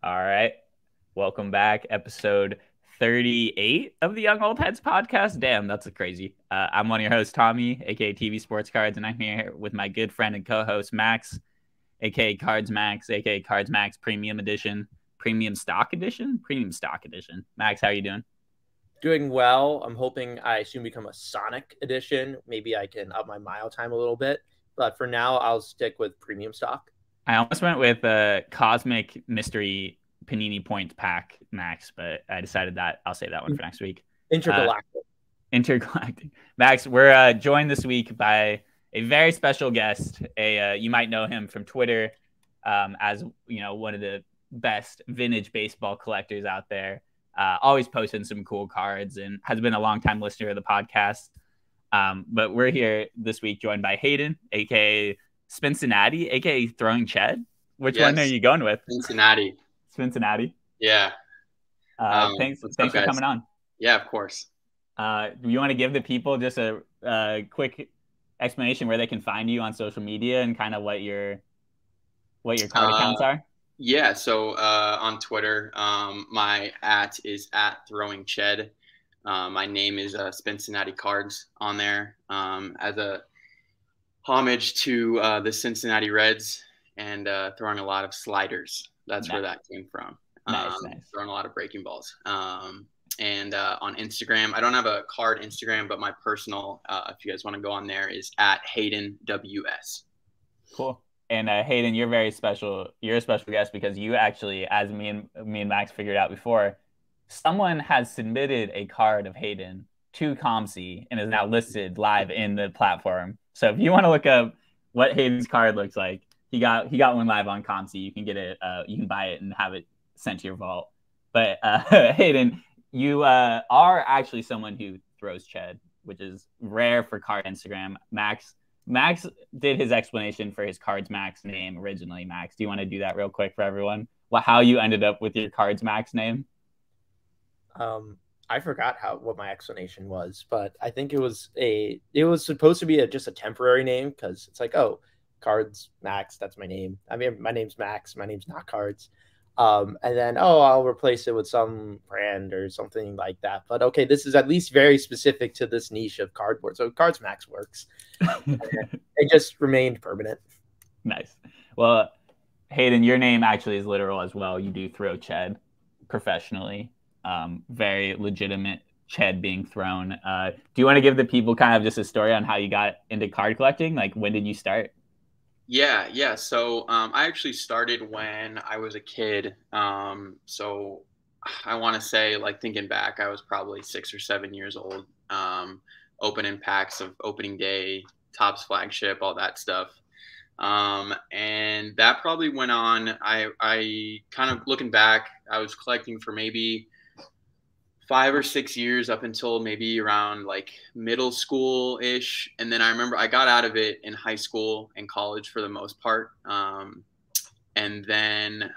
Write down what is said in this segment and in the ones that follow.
All right. Welcome back. Episode 38 of the Young Old Heads podcast. Damn, that's a crazy. I'm one of your hosts, Tommy, aka TV Sports Cards, and I'm here with my good friend and co-host, Max, aka Cards Max, aka Cards Max Premium Edition, Premium Stock Edition, Premium Stock Edition. Max, how are you doing? Doing well. I'm hoping I soon become a Sonic edition. Maybe I can up my mile time a little bit. But for now, I'll stick with premium stock. I almost went with a Cosmic Mystery Panini Points Pack Max, but I decided that I'll save that one for next week. Intergalactic. Intergalactic. Max, we're joined this week by a very special guest. You might know him from Twitter as one of the best vintage baseball collectors out there. Always posting some cool cards and has been a longtime listener of the podcast. But we're here this week joined by Hayden, aka Cincinnati, aka Throwing Ched. Which one are you going with? Cincinnati. Cincinnati. Yeah. Thanks for coming on. Yeah, of course. Do you want to give the people just a quick explanation where they can find you on social media and kind of what your card accounts are? Yeah, so on Twitter, my @ is @throwingched. My name is Cincinnati Cards on there as a homage to the Cincinnati Reds and throwing a lot of sliders. That's where that came from. Nice. Throwing a lot of breaking balls. And on Instagram, I don't have a card Instagram, but my personal, if you guys want to go on there, is @HaydenWS. Cool. And Hayden, you're very special. You're a special guest because you actually, as me and Max figured out before, someone has submitted a card of Hayden to ComC and is now listed live in the platform. So if you want to look up what Hayden's card looks like, he got one live on ComC. You can get it. You can buy it and have it sent to your vault. But Hayden, you are actually someone who throws Ched, which is rare for card Instagram. Max did his explanation for his Cards Max name originally. Max, do you want to do that real quick for everyone? How you ended up with your Cards Max name? I forgot what my explanation was, but I think it was supposed to be just a temporary name because it's like, oh, Cards Max, that's my name. I mean, my name's Max, my name's not Cards. And then, I'll replace it with some brand or something like that. But okay, this is at least very specific to this niche of cardboard. So Cards Max works. It just remained permanent. Nice. Well, Hayden, your name actually is literal as well. You do throw Ched professionally. Very legitimate Ched being thrown. Do you want to give the people kind of just a story on how you got into card collecting? Like, when did you start? Yeah. So I actually started when I was a kid. So I want to say, like, thinking back, I was probably 6 or 7 years old, opening packs of opening day, Topps flagship, all that stuff. And that probably went on. I kind of, looking back, I was collecting for maybe 5 or 6 years up until maybe around like middle school ish. And then I remember I got out of it in high school and college for the most part. And then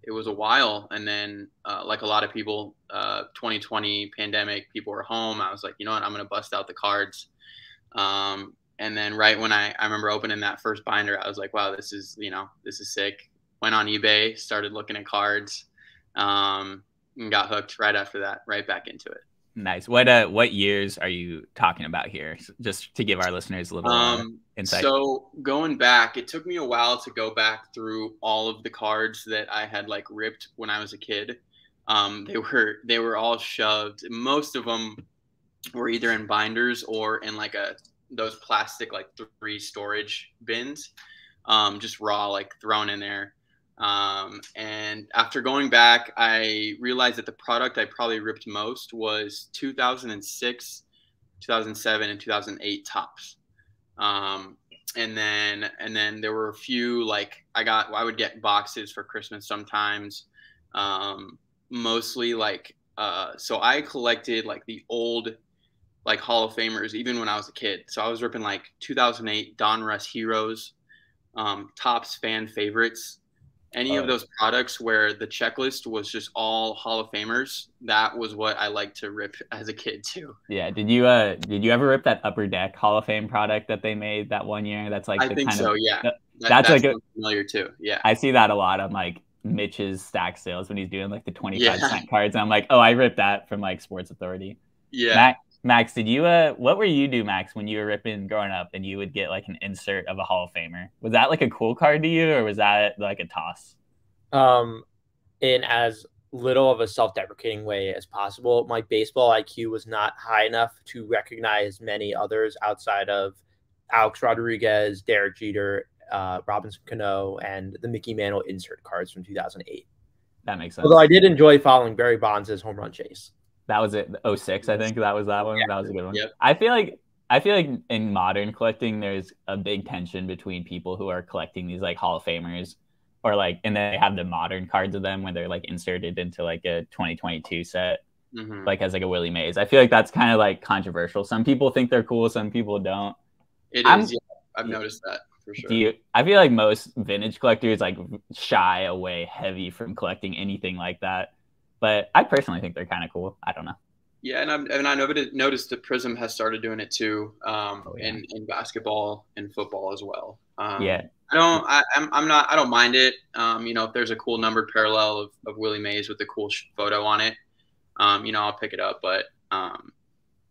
it was a while. And then like a lot of people, 2020 pandemic, people were home. I was like, you know what, I'm going to bust out the cards. And then right when I remember opening that first binder, I was like, wow, this is sick. Went on eBay, started looking at cards. And got hooked right after that, right back into it. Nice. What years are you talking about here? Just to give our listeners a little insight. So going back, it took me a while to go back through all of the cards that I had like ripped when I was a kid. They were all shoved. Most of them were either in binders or in like those plastic like 3 storage bins, just raw, like thrown in there. And after going back, I realized that the product I probably ripped most was 2006, 2007, and 2008 Topps. And then there were a few, like I would get boxes for Christmas sometimes. Mostly like, so I collected like the old, like Hall of Famers, even when I was a kid. So I was ripping like 2008 Donruss Heroes, Topps fan favorites. Any of those products where the checklist was just all Hall of Famers, that was what I liked to rip as a kid too. Yeah. Did you ever rip that Upper Deck Hall of Fame product that they made that one year? That's like I think so. Yeah. That's like familiar too. Yeah. I see that a lot. I'm like, Mitch's stack sales when he's doing like the 25 Yeah. cent cards. And I'm like, oh, I ripped that from like Sports Authority. Yeah. Max, did you what were you do, Max, when you were ripping growing up and you would get like an insert of a Hall of Famer? Was that like a cool card to you, or was that like a toss? Um, in as little of a self-deprecating way as possible. My baseball IQ was not high enough to recognize many others outside of Alex Rodriguez, Derek Jeter, Robinson Cano, and the Mickey Mantle insert cards from 2008. That makes sense. Although I did enjoy following Barry Bonds' home run chase. That was it. 06, I think that was that one. Yeah. That was a good one. Yep. I feel like in modern collecting, there's a big tension between people who are collecting these like Hall of Famers, or like, and then they have the modern cards of them when they're like inserted into like a 2022 set, like as like a Willie Mays. I feel like that's kind of like controversial. Some people think they're cool, some people don't. It is. Yeah, I've noticed that for sure. I feel like most vintage collectors like shy away heavy from collecting anything like that. But I personally think they're kind of cool. I don't know. Yeah, and I noticed that Prism has started doing it too, in basketball and football as well. Yeah, I don't mind it. If there's a cool numbered parallel of Willie Mays with a cool photo on it, I'll pick it up. But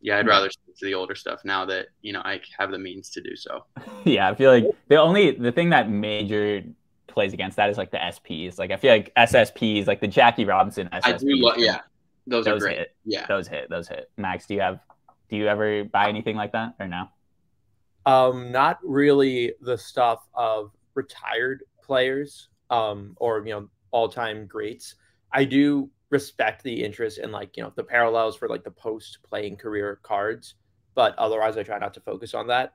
yeah, I'd rather stick to the older stuff now that I have the means to do so. Yeah, I feel like the thing that major plays against that is like the SPs. Like I feel like SSPs, like the Jackie Robinson SSPs. I do love, yeah, those are great. Hit. Yeah, those hit. Max, do you ever buy anything like that or no? Not really the stuff of retired players, or all-time greats. I do respect the interest in like the parallels for like the post-playing career cards, but otherwise I try not to focus on that.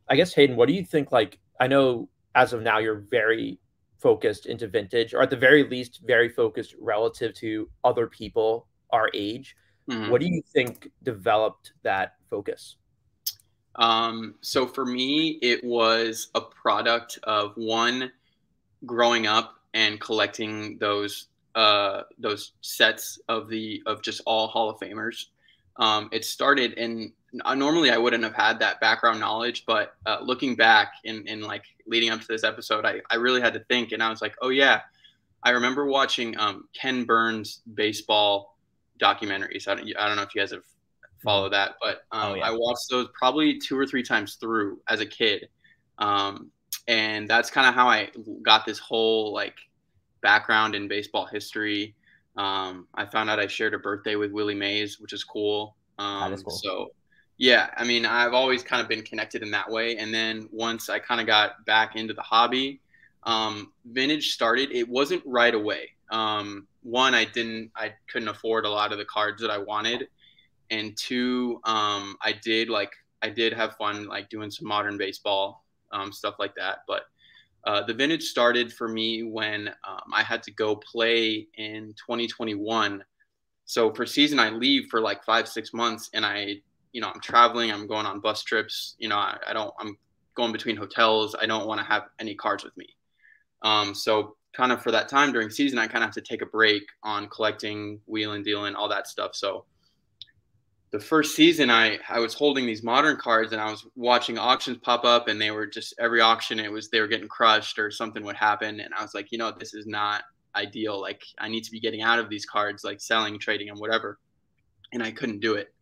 I guess, Hayden, what do you think? Like, I know as of now you're very focused into vintage, or at the very least very focused relative to other people our age. What do you think developed that focus? So for me, it was a product of one, growing up and collecting those sets of just all Hall of Famers. It started in, normally I wouldn't have had that background knowledge, but looking back in like leading up to this episode, I really had to think, and I was like, oh yeah, I remember watching Ken Burns baseball documentaries. I don't know if you guys have followed that, but I watched those probably 2 or 3 times through as a kid. And that's kind of how I got this whole like background in baseball history. I found out I shared a birthday with Willie Mays, which is cool. That is cool. So yeah, I mean, I've always kind of been connected in that way. And then once I kind of got back into the hobby, vintage started. It wasn't right away. One, I couldn't afford a lot of the cards that I wanted. And two, I did have fun like doing some modern baseball, stuff like that. But the vintage started for me when I had to go play in 2021. So for season, I leave for like 5-6 months, and I'm traveling. I'm going on bus trips. I'm going between hotels. I don't want to have any cards with me. So kind of for that time during season, I kind of have to take a break on collecting, wheeling, dealing, all that stuff. So the first season I was holding these modern cards, and I was watching auctions pop up, and they were just, every auction, they were getting crushed or something would happen. And I was like, this is not ideal. Like, I need to be getting out of these cards, like selling, trading them, whatever. And I couldn't do it.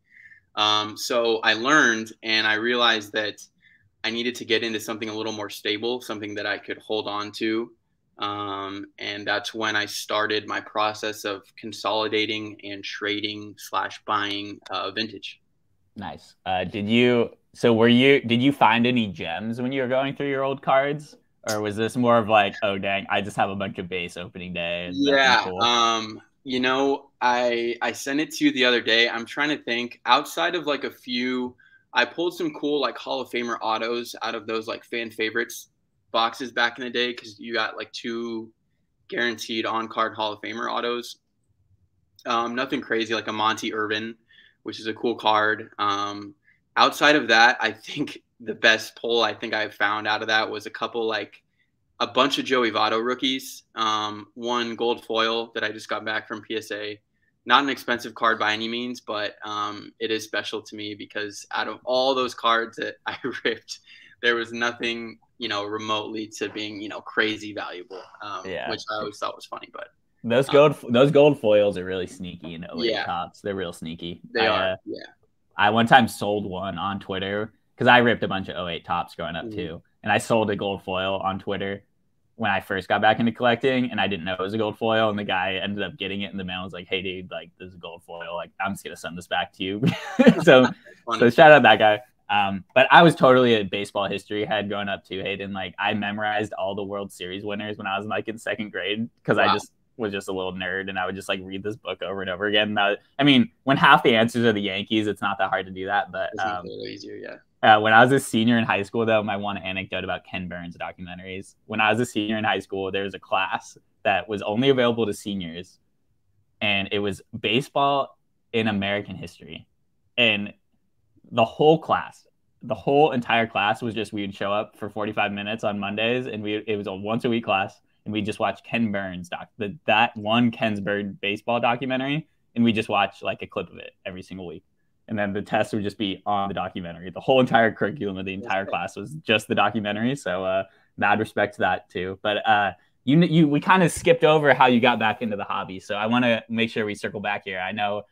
So I learned, and I realized that I needed to get into something a little more stable, something that I could hold on to. And that's when I started my process of consolidating and trading / buying vintage. Nice. Did you find any gems when you were going through your old cards, or was this more of like, oh dang, I just have a bunch of base opening day? And yeah. Cool? I sent it to you the other day. I'm trying to think, outside of like a few, I pulled some cool like Hall of Famer autos out of those like fan favorites boxes back in the day, because you got like 2 guaranteed on-card Hall of Famer autos. Nothing crazy, like a Monty Irvin, which is a cool card. Outside of that, I think the best pull I think I found out of that was a bunch of Joey Votto rookies. One gold foil that I just got back from PSA. Not an expensive card by any means, but it is special to me because out of all those cards that I ripped, there was nothing, remotely to being, crazy valuable, Yeah. which I always thought was funny. But Those gold foils are really sneaky in '08 yeah, tops. They're real sneaky. they are. Yeah. I one time sold one on Twitter because I ripped a bunch of '08 tops growing up too, and I sold a gold foil on Twitter when I first got back into collecting, and I didn't know it was a gold foil, and the guy ended up getting it in the mail. I was like, "Hey, dude, like this is a gold foil. Like I'm just gonna send this back to you." so shout out that guy. But I was totally a baseball history head growing up too, Hayden. Like I memorized all the World Series winners when I was like in second grade because I just was just a little nerd, and I would just like read this book over and over again. I mean, when half the answers are the Yankees, it's not that hard to do that. But it's a little easier, yeah. When I was a senior in high school, though, my one anecdote about Ken Burns documentaries. When I was a senior in high school, there was a class that was only available to seniors, and it was baseball in American history. And the whole class, the whole entire class was just, we would show up for 45 minutes on Mondays, and it was a once a week class, and we just watch Ken Burns that one Ken's Bird baseball documentary, and we just watch like a clip of it every single week. And then the test would just be on the documentary. The whole entire curriculum of the entire class was just the documentary. So mad respect to that too. But we kind of skipped over how you got back into the hobby. So I want to make sure we circle back here. I know,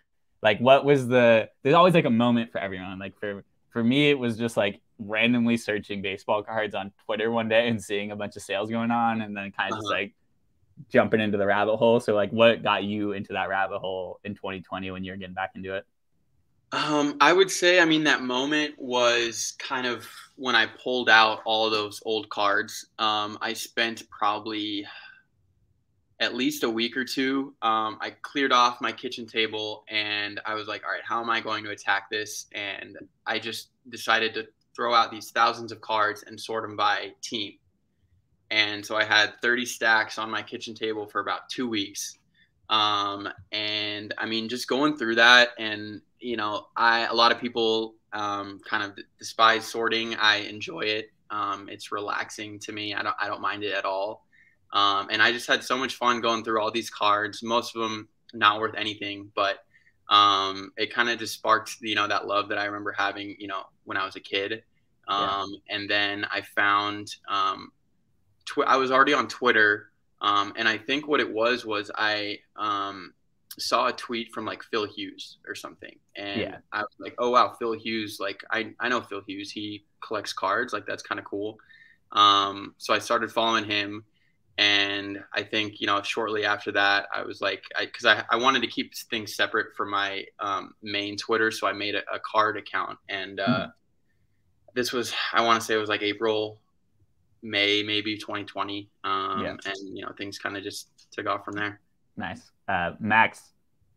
like, there's always like a moment for everyone. Like for me, it was just like randomly searching baseball cards on Twitter one day and seeing a bunch of sales going on, and then kind of just like jumping into the rabbit hole. So like, what got you into that rabbit hole in 2020 when you were getting back into it? I would say, that moment was kind of when I pulled out all of those old cards. I spent probably at least a week or two. I cleared off my kitchen table, and I was like, all right, how am I going to attack this? And I just decided to throw out these thousands of cards and sort them by team. And so I had 30 stacks on my kitchen table for about 2 weeks. And just going through that, and a lot of people kind of despise sorting. I enjoy it. It's relaxing to me. I don't mind it at all. And I just had so much fun going through all these cards, most of them not worth anything, but it kind of just sparked, that love that I remember having, when I was a kid. And then I found, I was already on Twitter. And I think what it was I saw a tweet from like Phil Hughes or something. And I was like, oh, wow, Phil Hughes. Like, I know Phil Hughes. He collects cards. Like, that's kind of cool. So I started following him. And I think, shortly after that, I was like, because I wanted to keep things separate from my main Twitter. So I made a card account. And this was, I want to say it was like May, maybe 2020. And, things kind of just took off from there. Nice. Max,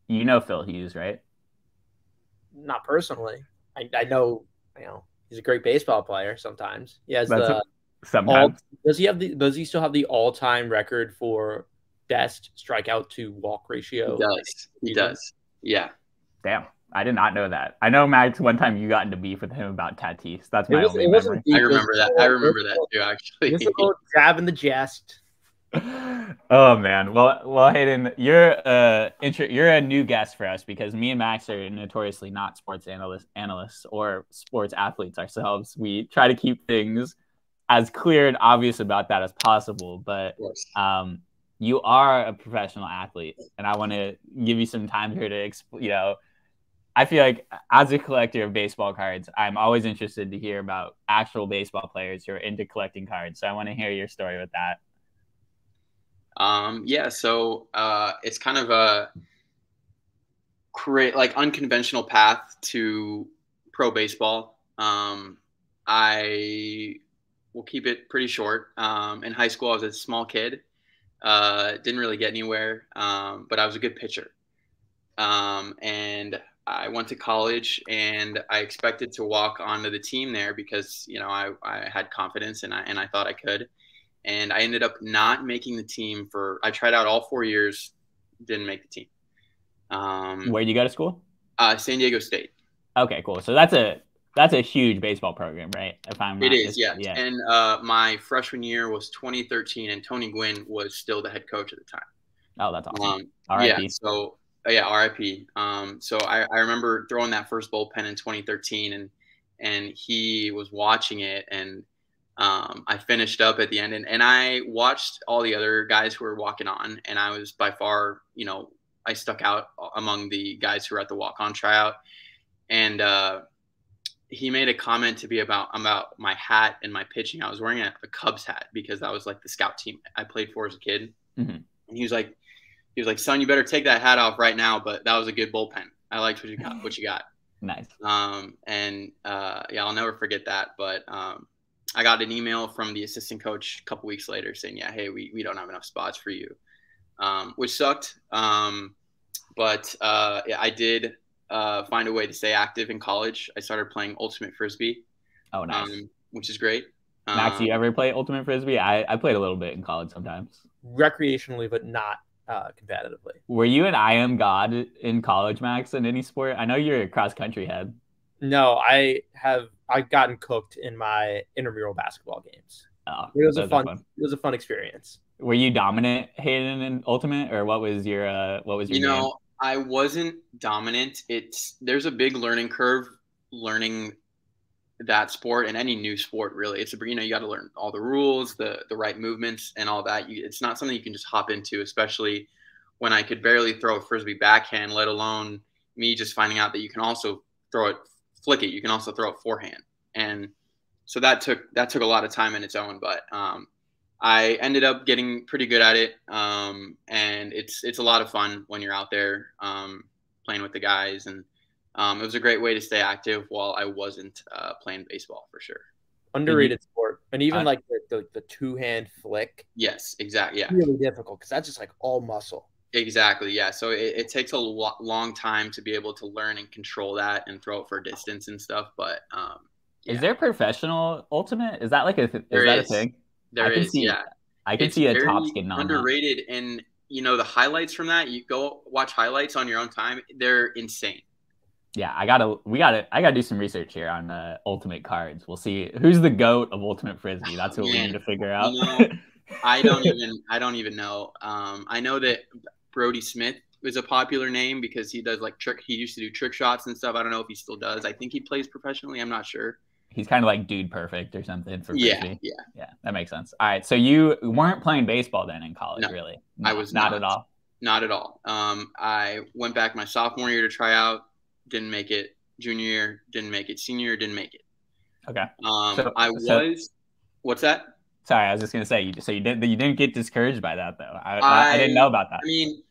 Phil Hughes, right? Not personally. I know, he's a great baseball player sometimes. He has sometimes. Does he still have the all-time record for best strikeout to walk ratio? He does. Yeah. Damn. I did not know that. I know, Max, one time you got into beef with him about Tatis. That's my only memory. I remember that too, actually. Just a little jab in the jest. Oh man. Well, Hayden, you're a new guest for us because me and Max are notoriously not sports analysts or sports athletes ourselves. We try to keep things as clear and obvious about that as possible. But you are a professional athlete, and I want to give you some time here to I feel like as a collector of baseball cards, I'm always interested to hear about actual baseball players who are into collecting cards. So I want to hear your story with that. So it's kind of a unconventional path to pro baseball. I will keep it pretty short. In high school, I was a small kid. Didn't really get anywhere, but I was a good pitcher. And I went to college, and I expected to walk onto the team there because, I had confidence and I thought I could. And I ended up not making the team I tried out all 4 years, didn't make the team. Where did you go to school? San Diego State. Okay, cool. So that's a huge baseball program, right? It is, yeah. And my freshman year was 2013, and Tony Gwynn was still the head coach at the time. Oh, that's awesome. R.I.P. Yeah, so RIP. So I remember throwing that first bullpen in 2013, and he was watching it, and I finished up at the end, and I watched all the other guys who were walking on, and I was by far, I stuck out among the guys who were at the walk-on tryout. And he made a comment to be about my hat and my pitching. I was wearing a Cubs hat because that was like the scout team I played for as a kid. Mm-hmm. And he was like, son, you better take that hat off right now. But that was a good bullpen. I liked what you got. Nice. Yeah, I'll never forget that. But I got an email from the assistant coach a couple weeks later saying, yeah, hey, we don't have enough spots for you, which sucked. But yeah, I did find a way to stay active in college. I started playing ultimate frisbee. Oh, nice. Which is great. Max, do you ever play ultimate frisbee? I played a little bit in college sometimes. Recreationally, but not competitively. Were you an I am God in college, Max, in any sport? I know you're a cross country head. No, I've gotten cooked in my intramural basketball games. Oh, it was a fun experience. Were you dominant, Hayden, in ultimate, or what was your game? I wasn't dominant. There's a big learning curve learning that sport, and any new sport really. It's you got to learn all the rules, the right movements, and all that. It's not something you can just hop into, especially when I could barely throw a frisbee backhand, let alone me just finding out that you can also flick it. You can also throw it forehand, and so that took a lot of time in its own. But I ended up getting pretty good at it, and it's a lot of fun when you're out there playing with the guys, and it was a great way to stay active while I wasn't playing baseball, for sure. Underrated sport, and even like the two-hand flick. Yes, exactly. Yeah, really difficult because that's just like all muscle. Exactly. Yeah. So it takes a long time to be able to learn and control that and throw it for distance and stuff. But Is there professional ultimate? Is that a thing? There is. Yeah. I can see a top skin on underrated, and the highlights from that. You go watch highlights on your own time. They're insane. Yeah, I gotta do some research here on ultimate cards. We'll see who's the GOAT of ultimate frisbee. That's what we need to figure out. I don't even know. I know that Brody Smith is a popular name because he does he used to do trick shots and stuff. I don't know if he still does. I think he plays professionally. I'm not sure. He's kind of like Dude Perfect or something for frisbee. Yeah. That makes sense. All right, so you weren't playing baseball then in college, really? No, I was not at all. Not at all. I went back my sophomore year to try out. Didn't make it. Junior year, didn't make it. Senior year, didn't make it. Okay. What's that? Sorry, I was just gonna say. So you didn't get discouraged by that though. I didn't know about that. I mean,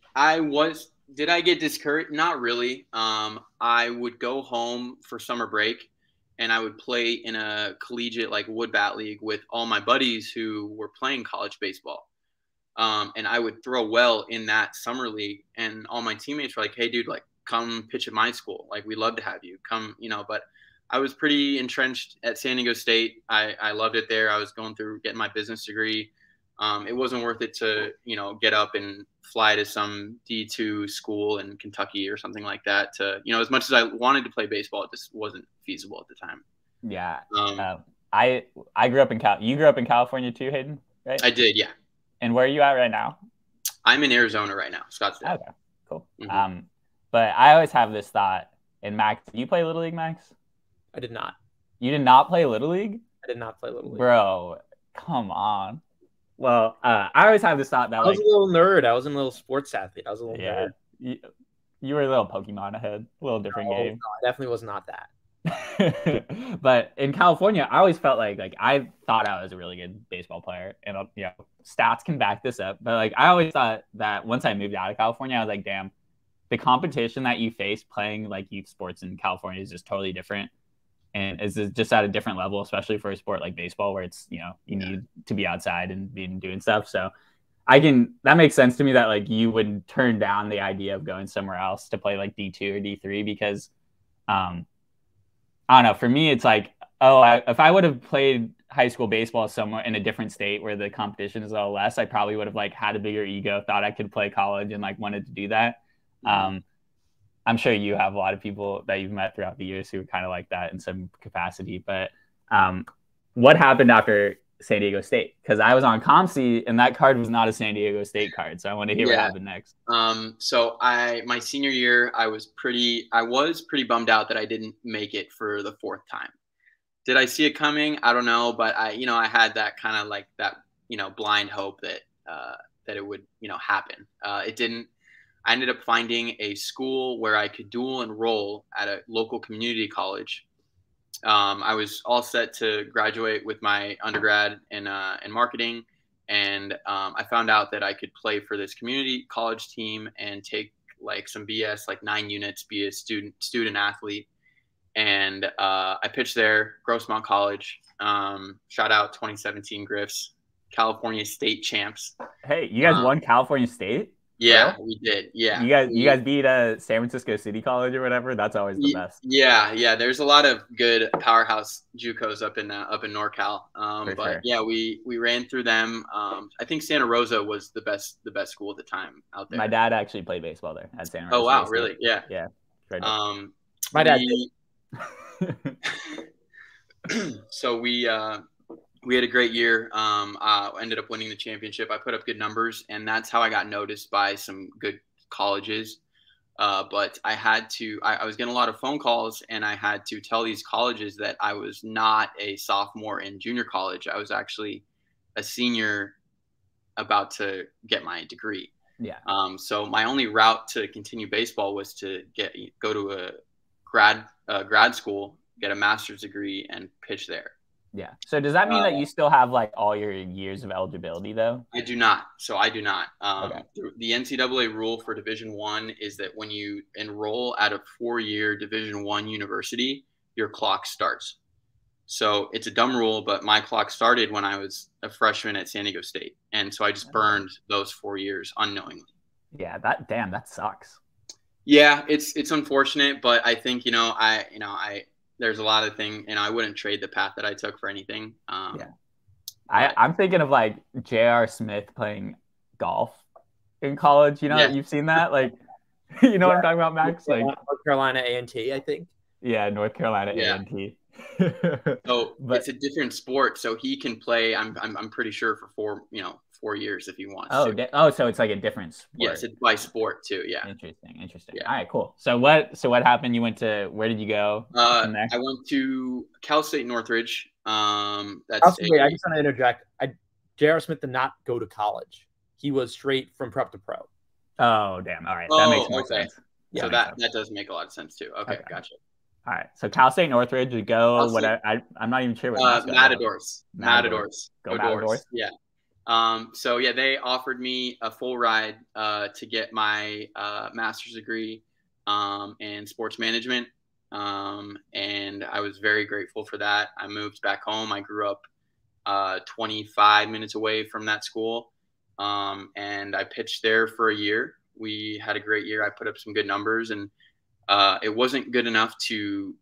Did I get discouraged? Not really. I would go home for summer break, and I would play in a collegiate wood bat league with all my buddies who were playing college baseball. And I would throw well in that summer league, and all my teammates were like, "Hey, dude, come pitch at my school. We'd love to have you come." But I was pretty entrenched at San Diego State. I loved it there. I was going through getting my business degree. It wasn't worth it to, get up and fly to some D2 school in Kentucky or something like that to, as much as I wanted to play baseball, it just wasn't feasible at the time. Yeah. I grew up in you grew up in California too, Hayden, right? I did. Yeah. And where are you at right now? I'm in Arizona right now, Scottsdale. Okay, cool. Mm-hmm. But I always have this thought, and Max, did you play Little League, Max? I did not. You did not play Little League? I did not play Little League. Bro, come on. Well, I always have this thought that I was a little nerd. I was a little sports athlete. I was a little nerd. You were a little Pokemon ahead, a little different game. No, I definitely was not that. But in California, I always felt like I thought I was a really good baseball player, and stats can back this up. But I always thought that once I moved out of California, I was like, damn, the competition that you face playing youth sports in California is just totally different, and is just at a different level, especially for a sport like baseball, where it's you need to be outside and be doing stuff. So that makes sense to me that you would turn down the idea of going somewhere else to play D2 or D3 because I don't know. For me, it's if I would have played high school baseball somewhere in a different state where the competition is a little less, I probably would have had a bigger ego, thought I could play college, and wanted to do that. Mm-hmm. I'm sure you have a lot of people that you've met throughout the years who are kind of like that in some capacity. But what happened after San Diego State? Because I was on ComC, and that card was not a San Diego State card. So I want to hear what happened next. So my senior year, I was pretty bummed out that I didn't make it for the fourth time. Did I see it coming? I don't know, but I had that kind of like that, blind hope that it would, happen. It didn't. I ended up finding a school where I could dual enroll at a local community college. I was all set to graduate with my undergrad in marketing, and I found out that I could play for this community college team and take like some BS, like 9 units, be a student athlete. And I pitched there, Grossmont College. Shout out 2017 Griffs, California state champs. Hey, you guys won California State? Yeah, we did. Yeah, you guys beat San Francisco City College or whatever. That's always the best. Yeah. There's a lot of good powerhouse JUCOs up in NorCal. But sure. Yeah, we ran through them. I think Santa Rosa was the best school at the time out there. My dad actually played baseball there at Santa Rosa. Oh wow, really? Yeah. Yeah. My dad. So we had a great year. Ended up winning the championship. I put up good numbers, and that's how I got noticed by some good colleges. But I was getting a lot of phone calls, and I had to tell these colleges that I was not a sophomore in junior college. I was actually a senior about to get my degree. Yeah. So my only route to continue baseball was to go to a grad school, get a master's degree, and pitch there. Yeah. So does that mean that you still have like all your years of eligibility though? I do not. So I do not. Okay. The NCAA rule for Division I is that when you enroll at a 4-year Division I university, your clock starts. So it's a dumb rule, but my clock started when I was a freshman at San Diego State, and so I just burned those 4 years unknowingly. Yeah. That sucks. Yeah, it's unfortunate, but I think there's a lot of things, I wouldn't trade the path that I took for anything. Yeah. I'm thinking of like J.R. Smith playing golf in college. You've seen that? Like, what I'm talking about, Max? Like North Carolina A&T, I think. Yeah, North Carolina A&T. So it's a different sport, so he can play. I'm pretty sure for 4 years if he wants. So it's like a different sport. Yes, it's by sport too. Yeah. Interesting. Yeah. All right, cool. So what happened? You went to, where did you go from there? I went to Cal State Northridge. I just want to interject. J.R. Smith did not go to college. He was straight from prep to pro. Oh, damn. All right. That makes more sense. So that does make a lot of sense too. Okay. Gotcha. All right. So Cal State Northridge, you go. I'm not even sure what. Matadors. Go Matadors. Yeah. So yeah, they offered me a full ride to get my master's degree in sports management, and I was very grateful for that. I moved back home. I grew up 25 minutes away from that school, and I pitched there for a year. We had a great year. I put up some good numbers, and it wasn't good enough to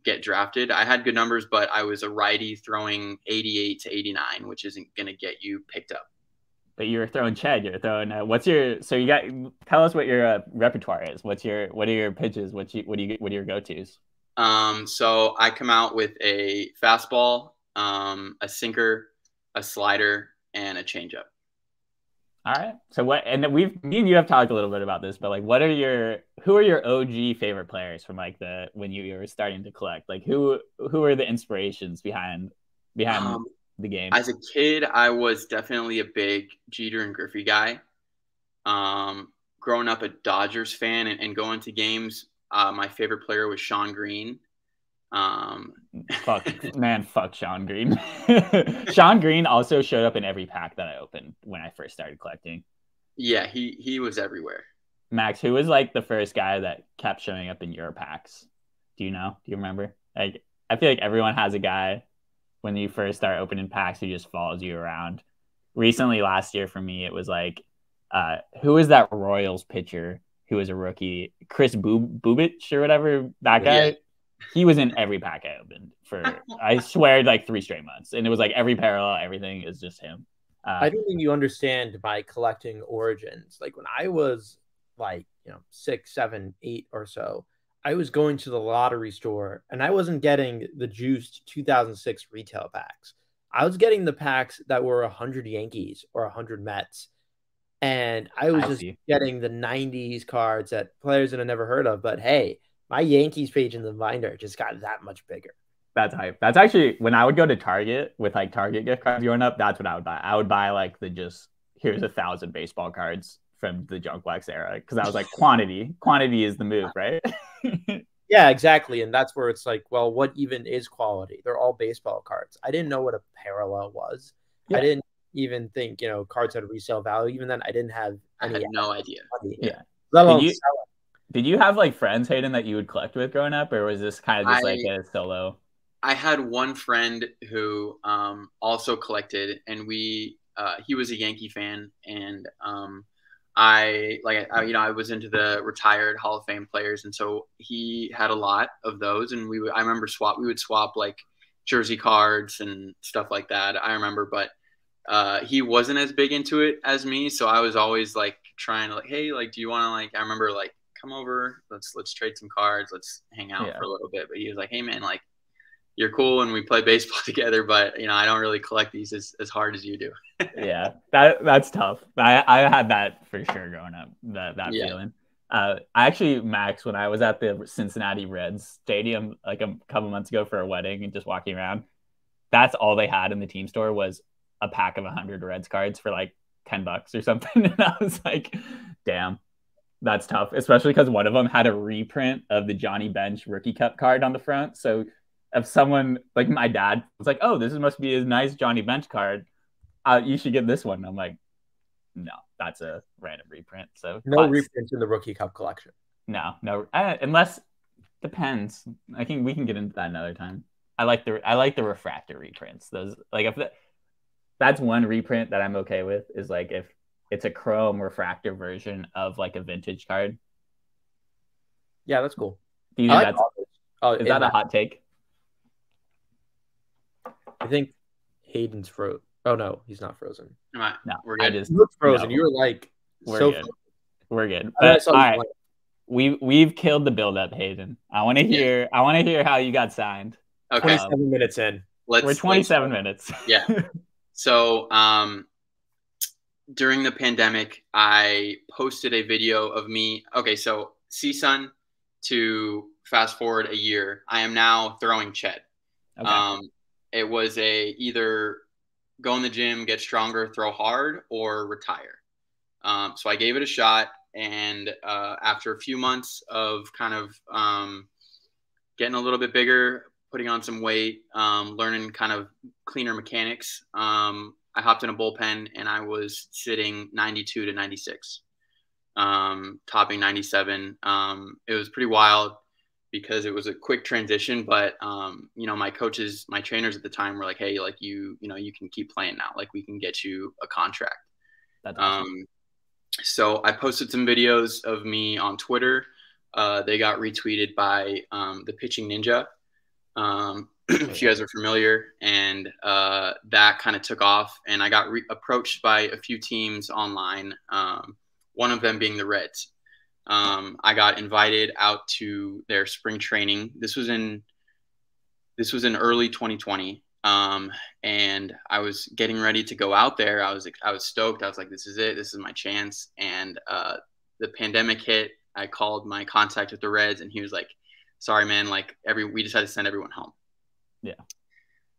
get drafted. I had good numbers, but I was a righty throwing 88 to 89, which isn't going to get you picked up. But you were throwing Chad. You're throwing. Tell us what your repertoire is. What are your pitches? What are your go-tos? So I come out with a fastball, a sinker, a slider, and a changeup. All right. So me and you have talked a little bit about this, but like, who are your OG favorite players from like when you were starting to collect? Like who are the inspirations behind the game? As a kid, I was definitely a big Jeter and Griffey guy. Growing up a Dodgers fan and going to games, my favorite player was Sean Green. Fuck Sean Green. Sean Green also showed up in every pack that I opened when I first started collecting. Yeah, he was everywhere. Max, who was like the first guy that kept showing up in your packs? Do you know? Do you remember? Like, I feel like everyone has a guy when you first start opening packs who just follows you around. Recently, last year for me, it was like, who was that Royals pitcher who was a rookie? Chris Bubich or whatever, that guy? Yeah. He was in every pack I opened for, I swear, like 3 straight months. And it was like every parallel, everything is just him. I don't think you understand my collecting origins. Like when I was like, 6, 7, 8 or so, I was going to the lottery store and I wasn't getting the juiced 2006 retail packs. I was getting the packs that were 100 Yankees or 100 Mets. And I was getting the 90s cards that players that I never heard of. But hey, my Yankees page in the binder just got that much bigger. That's hype. That's actually when I would go to Target with like Target gift cards growing up. That's what I would buy. I would buy like the just here's 1,000 baseball cards from the Junk Wax era because I was like quantity. Quantity is the move, right? Yeah, exactly. And that's where it's like, well, what even is quality? They're all baseball cards. I didn't know what a parallel was. Yeah. I didn't even think, cards had resale value. Even then, I didn't have I any had no idea. money. Yeah. Let Did alone you sell it. did you have like friends, Hayden, that you would collect with growing up, or was this kind of just like I a solo? I had one friend who also collected, and he was a Yankee fan, and I was into the retired Hall of Fame players, and so he had a lot of those, and I remember we would swap like jersey cards and stuff like that. I remember, but he wasn't as big into it as me, so I was always like trying to like, hey, like, do you want to like? I remember like, come over, let's trade some cards, let's hang out Yeah. for a little bit. But he was like, hey man, like, you're cool and we play baseball together, but I don't really collect these as hard as you do. Yeah, that's tough. I had that for sure growing up. That Yeah. feeling. I actually, Max, when I was at the Cincinnati Reds stadium like a couple months ago for a wedding and just walking around, that's all they had in the team store was a pack of 100 Reds cards for like $10 or something. And I was like, damn, that's tough, especially because one of them had a reprint of the Johnny Bench Rookie Cup card on the front. So if someone like my dad was like, oh, this must be a nice Johnny Bench card, you should get this one. And I'm like, no, that's a random reprint. So No reprints in the Rookie Cup collection. No, unless depends. We can get into that another time. I like the refractor reprints. Those like if that's one reprint that I'm okay with is like if it's a chrome refractor version of like a vintage card. Yeah, that's cool. Do you think is that a hot take? I think Hayden's frozen. Oh no, he's not frozen. No, we're good. You look frozen. No. You were like, we're good. Frozen. We're good. But all right, we've killed the build up, Hayden. I want to hear how you got signed. Okay, 27 minutes in. We're 27 minutes. Yeah. So, during the pandemic, I posted a video of me. Okay, so CSUN, to fast forward a year, I am now throwing Ched. Okay. It was either go in the gym, get stronger, throw hard, or retire. So I gave it a shot, and after a few months of kind of getting a little bit bigger, putting on some weight, learning kind of cleaner mechanics, I hopped in a bullpen, and I was sitting 92 to 96, topping 97. It was pretty wild, because it was a quick transition, but my coaches, my trainers at the time were like, hey, like you can keep playing now. Like we can get you a contract. That's awesome. So I posted some videos of me on Twitter. They got retweeted by the Pitching Ninja, if you guys are familiar, and that kind of took off. And I got approached by a few teams online, one of them being the Reds. I got invited out to their spring training. This was in early 2020. And I was getting ready to go out there. I was stoked. I was like, this is it. This is my chance. And the pandemic hit. I called my contact at the Reds, and he was like, sorry, man, like we just had to send everyone home. Yeah.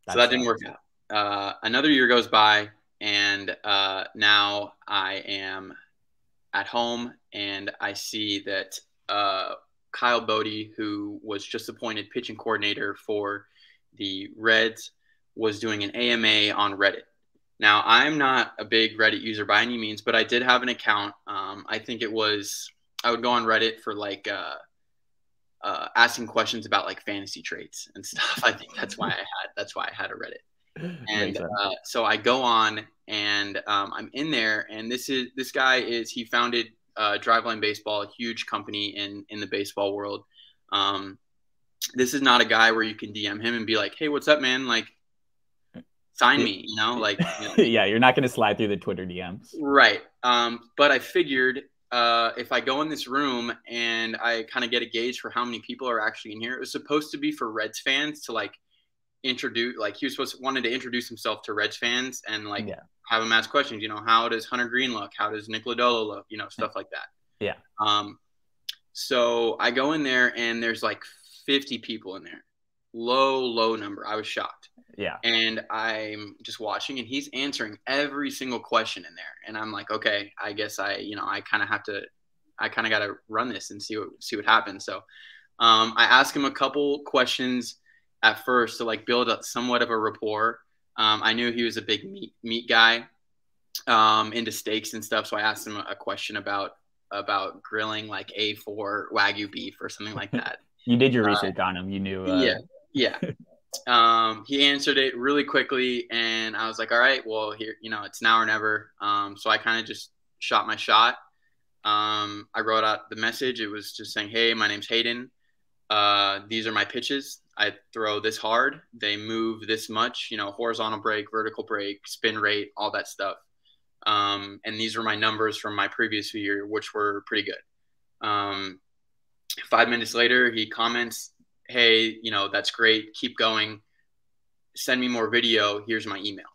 So that didn't work out. Another year goes by, and now I am at home, and I see that Kyle Bodie, who was just appointed pitching coordinator for the Reds, was doing an AMA on Reddit. Now, I'm not a big Reddit user by any means, but I did have an account. I think I would go on Reddit for like asking questions about like fantasy traits and stuff. I think that's why I had a Reddit. And so I go on, and I'm in there, and this guy he founded Driveline Baseball, a huge company in the baseball world. This is not a guy where you can DM him and be like, hey, what's up, man? Like, sign me, like. Yeah, you're not going to slide through the Twitter DMs. Right. But I figured if I go in this room and I kind of get a gauge for how many people are actually in here, it was supposed to be for Reds fans to like introduce, like he wanted to introduce himself to Reds fans and like have them ask questions, how does Hunter Green look? How does Nick Lodolo look? Stuff like that. Yeah. So I go in there, and there's like 50 people in there low number. I was shocked. Yeah. And I'm just watching, and he's answering every single question in there. And I'm like, okay, I guess I kind of got to run this and see what happens. So I asked him a couple questions at first to like build up somewhat of a rapport. I knew he was a big meat guy, into steaks and stuff. So I asked him a question about grilling like A4 Wagyu beef or something like that. You did your research on him. You knew. Yeah. He answered it really quickly, and I was like, all right, well, here, it's now or never. So I kind of just shot my shot. I wrote out the message. It was just saying, hey, my name's Hayden. These are my pitches. I throw this hard. They move this much, horizontal break, vertical break, spin rate, all that stuff. And these were my numbers from my previous year, which were pretty good. 5 minutes later, he comments, hey, that's great. Keep going. Send me more video. Here's my email.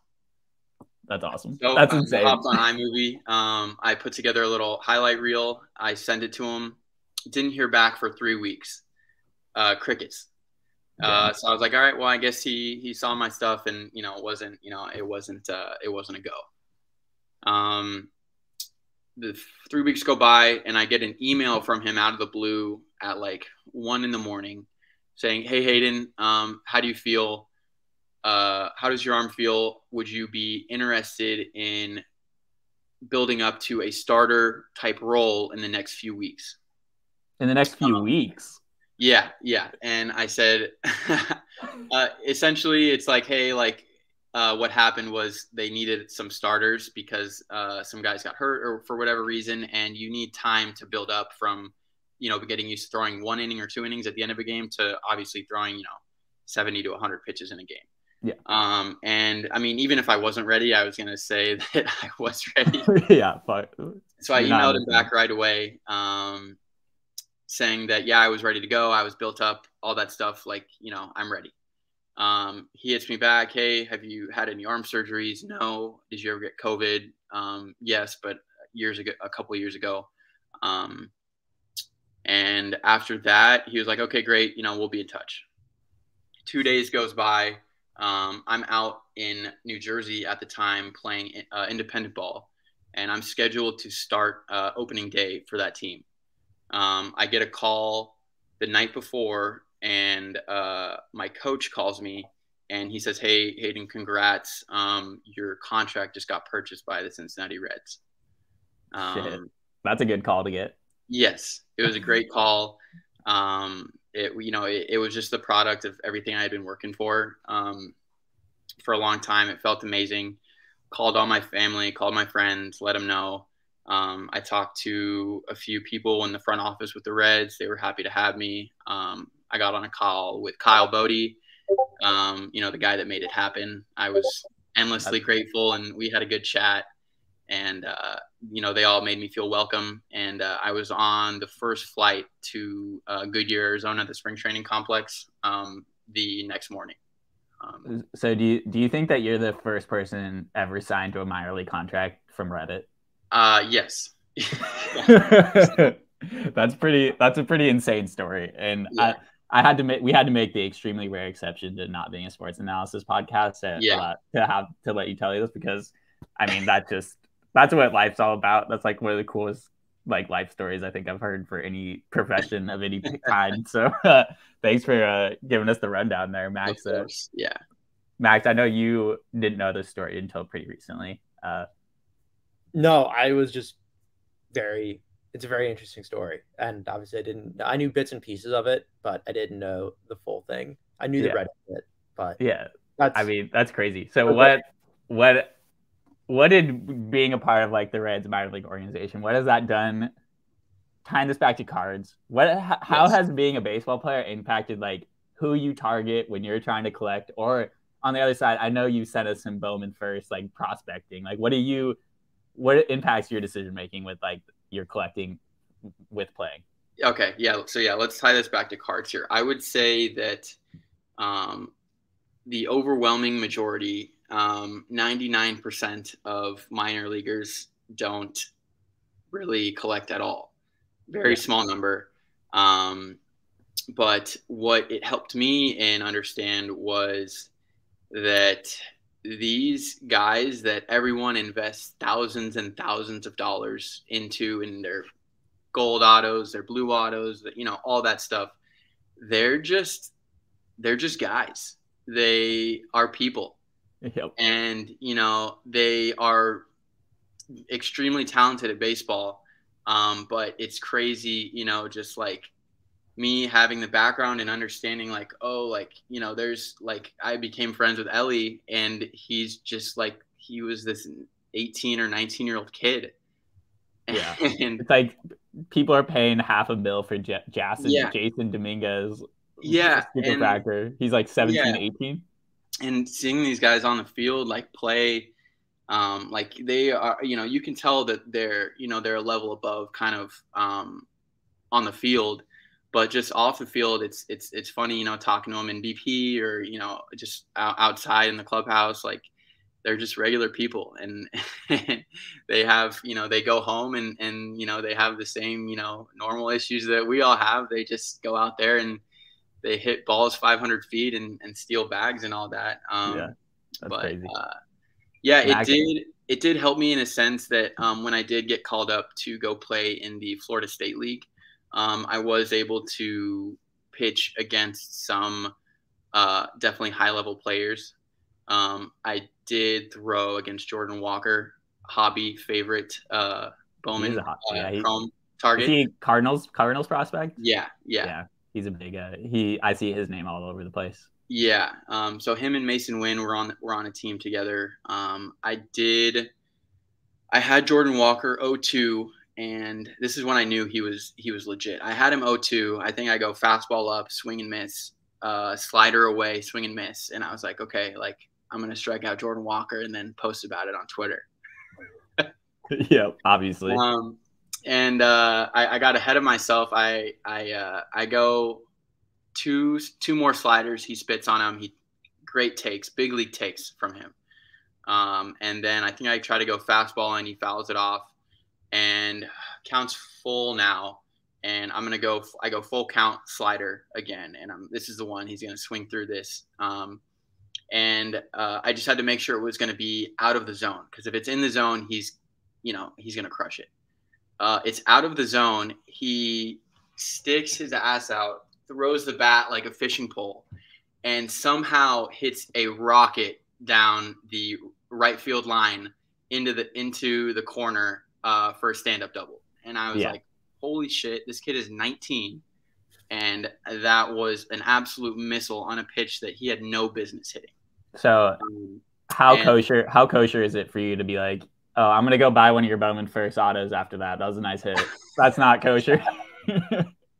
That's awesome. So that's insane. I hopped on iMovie. I put together a little highlight reel. I sent it to him. Didn't hear back for 3 weeks. Crickets. Yeah. So I was like, all right, well, I guess he saw my stuff, and it wasn't a go. The 3 weeks go by, and I get an email from him out of the blue at like 1 a.m. saying, hey, Hayden, how do you feel? How does your arm feel? Would you be interested in building up to a starter type role in the next few weeks? In the next few weeks? Yeah. And I said, essentially, it's like, hey, like, what happened was they needed some starters because some guys got hurt or for whatever reason, and you need time to build up from, getting used to throwing 1 inning or 2 innings at the end of a game to obviously throwing, 70 to 100 pitches in a game. Yeah. And I mean, even if I wasn't ready, I was going to say that I was ready. Yeah. So I emailed him back right away, saying that, yeah, I was ready to go. I was built up, all that stuff. Like, I'm ready. He hits me back. Hey, have you had any arm surgeries? No. Did you ever get COVID? Yes, but a couple of years ago. And after that, he was like, okay, great. We'll be in touch. 2 days goes by. I'm out in New Jersey at the time playing independent ball, and I'm scheduled to start opening day for that team. I get a call the night before, and my coach calls me, and he says, hey, Hayden, congrats. Your contract just got purchased by the Cincinnati Reds. Shit. That's a good call to get. Yes, it was a great call. It was just the product of everything I had been working for a long time. It felt amazing. Called all my family, called my friends, let them know. I talked to a few people in the front office with the Reds. They were happy to have me. I got on a call with Kyle Bodie, the guy that made it happen. I was endlessly grateful, and we had a good chat. And, they all made me feel welcome. And I was on the first flight to Goodyear, Arizona, the spring training complex, the next morning. So do you think that you're the first person ever signed to a minor league contract from Reddit? Yes. That's a pretty insane story. And yeah. We had to make the extremely rare exception to not being a sports analysis podcast to let you tell you this, because I mean, that's what life's all about. That's like one of the coolest like life stories I think I've heard for any profession of any kind. So thanks for giving us the rundown there, Max. Yeah. Max, I know you didn't know this story until pretty recently. No, I was just it's a very interesting story. And obviously I knew bits and pieces of it, but I didn't know the full thing. I knew the Reddit bit, but yeah, that's crazy. So what did being a part of like the Reds minor league organization, what has that done? Tying this back to cards, how has being a baseball player impacted like who you target when you're trying to collect? Or on the other side, I know you sent us some Bowman first, like prospecting. Like what impacts your decision making with like your collecting with playing? Okay, yeah. So yeah, let's tie this back to cards here. I would say that the overwhelming majority, 99% of minor leaguers don't really collect at all. Very small number. But what it helped me and understand was that these guys that everyone invests thousands and thousands of dollars into in their gold autos, their blue autos, you know, all that stuff, they're just guys. They are people. Yep. And, you know, they are extremely talented at baseball. But it's crazy, you know, just like me having the background and understanding like, oh, like, you know, there's like, I became friends with Ellie, and he's just like, he was this 18 or 19-year-old kid. Yeah. And It's like people are paying $500,000 for yeah, Jason Dominguez yeah. super And fractor. He's like 17, yeah. 18. And seeing these guys on the field, like play, like they are, you know, you can tell that they're, you know, they're a level above kind of, on the field, but just off the field, it's funny, you know, talking to them in BP or, you know, just outside in the clubhouse, like they're just regular people, and, and they have, you know, they go home and, you know, they have the same, you know, normal issues that we all have. They just go out there and they hit balls 500 feet and steal bags and all that. Yeah, that's But crazy. yeah, Max, it did help me in a sense that when I did get called up to go play in the Florida State League, I was able to pitch against some definitely high level players. I did throw against Jordan Walker, hobby favorite he is Bowman a hot. Yeah, Chrome is target. he Cardinals prospect? Yeah, yeah. Yeah, he's a big. I see his name all over the place. Yeah. So him and Mason Wynn were on a team together. I had Jordan Walker 0-2, and this is when I knew he was legit. I had him 0-2. I think I go fastball up, swing and miss, slider away, swing and miss, and I was like, okay, like I'm gonna strike out Jordan Walker and then post about it on Twitter. Yeah, obviously. And I got ahead of myself. I go two more sliders. He spits on him. Great takes, big league takes from him. And then I think I try to go fastball and he fouls it off, and counts full now. And I go full count slider again. And this is the one he's going to swing through this. And I just had to make sure it was going to be out of the zone, because if it's in the zone, he's going to crush it. It's out of the zone. He sticks his ass out, throws the bat like a fishing pole, and somehow hits a rocket down the right field line into the corner for a stand-up double. And I was like, holy shit, this kid is 19. And that was an absolute missile on a pitch that he had no business hitting. So how kosher is it for you to be like, oh, I'm going to go buy one of your Bowman First autos after that? That was a nice hit. That's not kosher.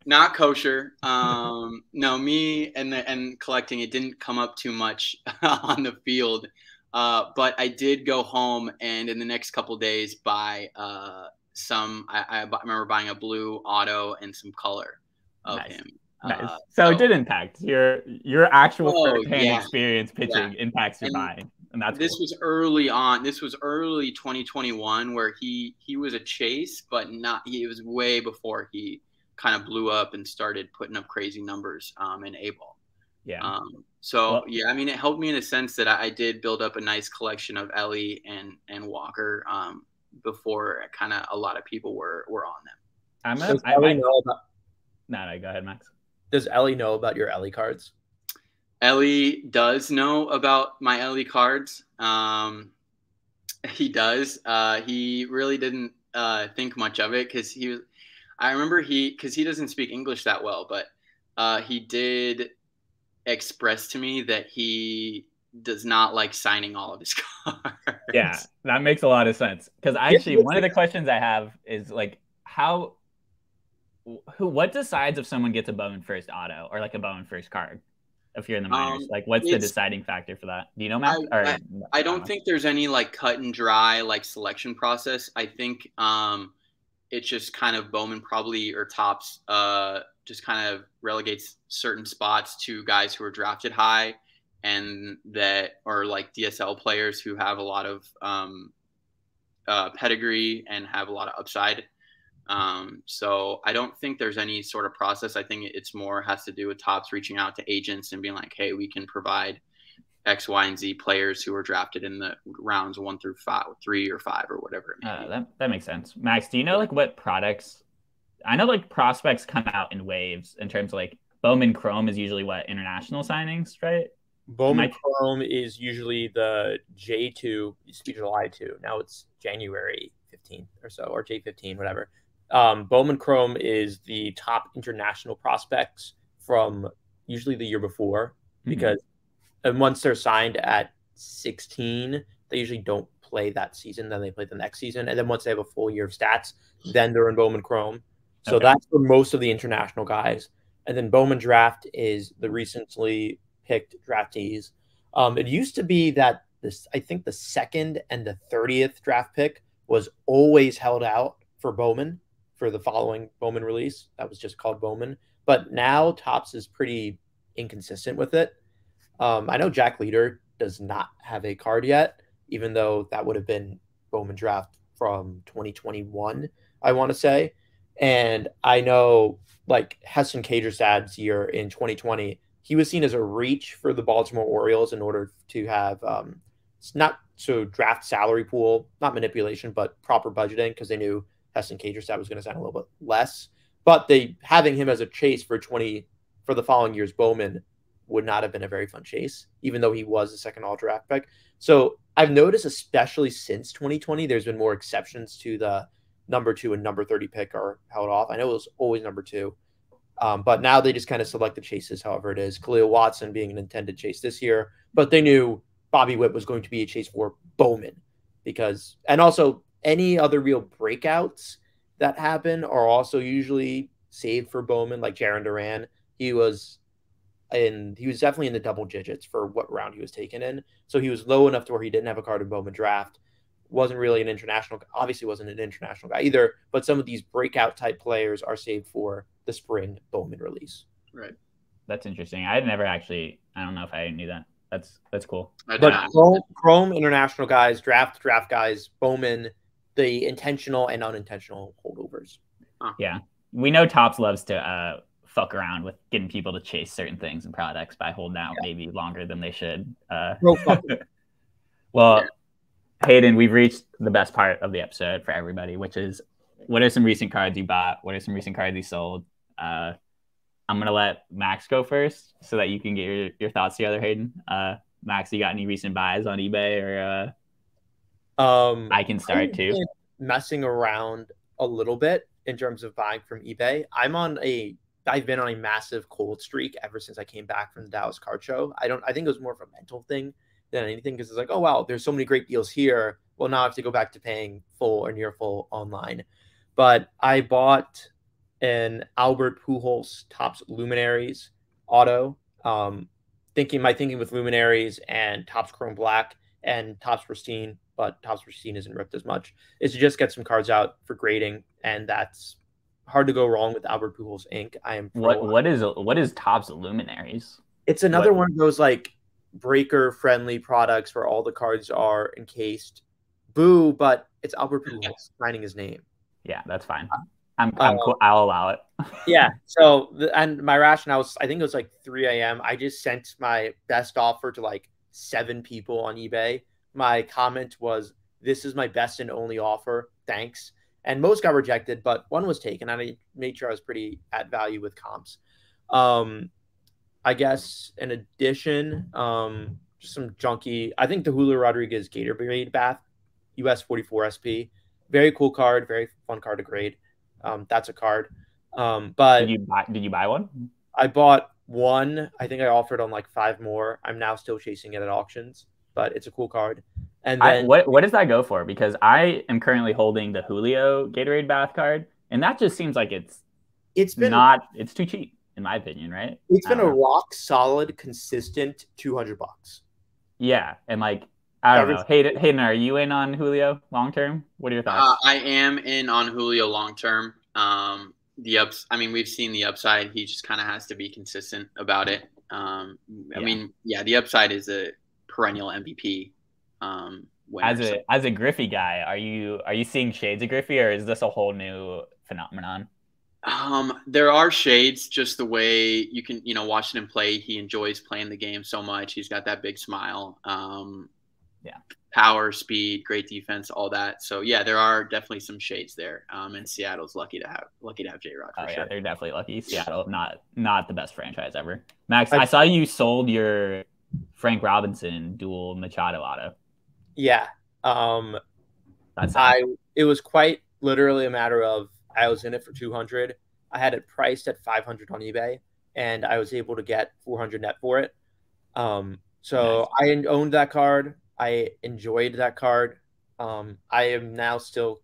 Not kosher. No, me and collecting, it didn't come up too much on the field. But I did go home and in the next couple of days buy I remember buying a blue auto and some color of him. Nice. So it did impact your actual first-hand experience pitching impacts your buying. And that's this cool. was early on. This was early 2021 where he was a chase, but it was way before he kind of blew up and started putting up crazy numbers in A-ball. Yeah. I mean, it helped me in a sense that I did build up a nice collection of Ellie and Walker before kind of a lot of people were on them. No, go ahead, Max. Does Ellie know about your Ellie cards? Ellie does know about my Ellie cards. He does. He really didn't think much of it because I remember because he doesn't speak English that well, but he did express to me that he does not like signing all of his cards. Yeah, that makes a lot of sense. Because one of the questions I have is like, what decides if someone gets a Bowman First auto or like a Bowman First card if you're in the minors? Like, what's the deciding factor for that? Do you know, Matt? I don't think there's any like cut and dry like selection process. I think it's just kind of Bowman probably or Topps just kind of relegates certain spots to guys who are drafted high and that are like DSL players who have a lot of pedigree and have a lot of upside. So I don't think there's any sort of process. I think it's more has to do with Topps reaching out to agents and being like, hey, we can provide X, Y, and Z players who were drafted in the rounds 1 through 5, 3 or 5 or whatever it may be. That makes sense. Max, do you know like what products? I know like prospects come out in waves in terms of like Bowman Chrome is usually what international signings, right? Bowman Chrome is usually the J2, used to be July 2. Now it's January 15th or so, or J15, whatever. Bowman Chrome is the top international prospects from usually the year before, because and once they're signed at 16, they usually don't play that season. Then they play the next season. And then once they have a full year of stats, then they're in Bowman Chrome. So that's for most of the international guys. And then Bowman Draft is the recently picked draftees. It used to be that I think the 2nd and the 30th draft pick was always held out for Bowman for the following Bowman release. That was just called Bowman. But now Topps is pretty inconsistent with it. I know Jack Leader does not have a card yet, even though that would have been Bowman Draft from 2021, I want to say. And I know like Heston Kjerstad's year in 2020, he was seen as a reach for the Baltimore Orioles in order to have not so draft salary pool, not manipulation, but proper budgeting, because they knew Heston Kjerstad was going to sign a little bit less. But they having him as a chase for the following year's Bowman would not have been a very fun chase, even though he was the second all draft pick. So I've noticed, especially since 2020, there's been more exceptions to the number 2 and number 30 pick are held off. I know it was always number 2, but now they just kind of select the chases, however it is. Khalil Watson being an intended chase this year, but they knew Bobby Witt was going to be a chase for Bowman and also any other real breakouts that happen are also usually saved for Bowman, like Jaron Duran. He was definitely in the double digits for what round he was taken in. So he was low enough to where he didn't have a card in Bowman Draft. Wasn't really an international, obviously wasn't an international guy either, but some of these breakout type players are saved for the spring Bowman release. Right. That's interesting. I don't know if I knew that. That's cool. But Chrome international guys, draft guys, Bowman, the intentional and unintentional holdovers. Huh. Yeah. We know Topps loves to fuck around with getting people to chase certain things and products by holding out maybe longer than they should. Well, Hayden, we've reached the best part of the episode for everybody, which is what are some recent cards you bought? What are some recent cards you sold? I'm going to let Max go first so that you can get your thoughts together, Hayden. Max, you got any recent buys on eBay or I can start too. Messing around a little bit in terms of buying from eBay. I've been on a massive cold streak ever since I came back from the Dallas Card Show. I think it was more of a mental thing than anything, because it's like, oh, wow, there's so many great deals here. Well, now I have to go back to paying full or near full online. But I bought an Albert Pujols Topps Luminaries auto. My thinking with Luminaries and Topps Chrome Black and Topps Pristine, but Topps Pristine isn't ripped as much, is to just get some cards out for grading, and that's hard to go wrong with Albert Pujols ink. What is Topps Luminaries? It's another one of those like breaker friendly products where all the cards are encased. Boo, but it's Albert Pujols signing his name. Yeah, that's fine. I'm cool. I'll allow it. Yeah. So and my rationale was, I think it was like 3 a.m. I just sent my best offer to like 7 people on eBay. My comment was, "This is my best and only offer. Thanks." And most got rejected, but one was taken. And I made sure I was pretty at value with comps. I guess in addition, just some junky. I think the Julio Rodriguez Gatorade Bath US 44 SP, very cool card, very fun card to grade. That's a card. But did you buy one? I bought one. I think I offered on like 5 more. I'm now still chasing it at auctions, but it's a cool card. And then what does that go for? Because I am currently holding the Julio Gatorade Bath card, and that just seems like it's too cheap in my opinion, right? It's been a rock solid, consistent $200. Yeah, and like I don't know. Hayden, are you in on Julio long term? What are your thoughts? I am in on Julio long term. We've seen the upside. He just kind of has to be consistent about it. The upside is a perennial MVP. As a Griffey guy, are you seeing shades of Griffey, or is this a whole new phenomenon? There are shades, just the way you can, watching him play. He enjoys playing the game so much. He's got that big smile. Yeah. Power, speed, great defense, all that. So yeah, there are definitely some shades there. And Seattle's lucky to have J-Rod for Oh sure. yeah, they're definitely lucky. Seattle, not the best franchise ever. Max, I saw you sold your Frank Robinson dual Machado auto. Yeah. It was quite literally a matter of I was in it for 200. I had it priced at 500 on eBay, and I was able to get 400 net for it. So nice. I owned that card. I enjoyed that card. I am now still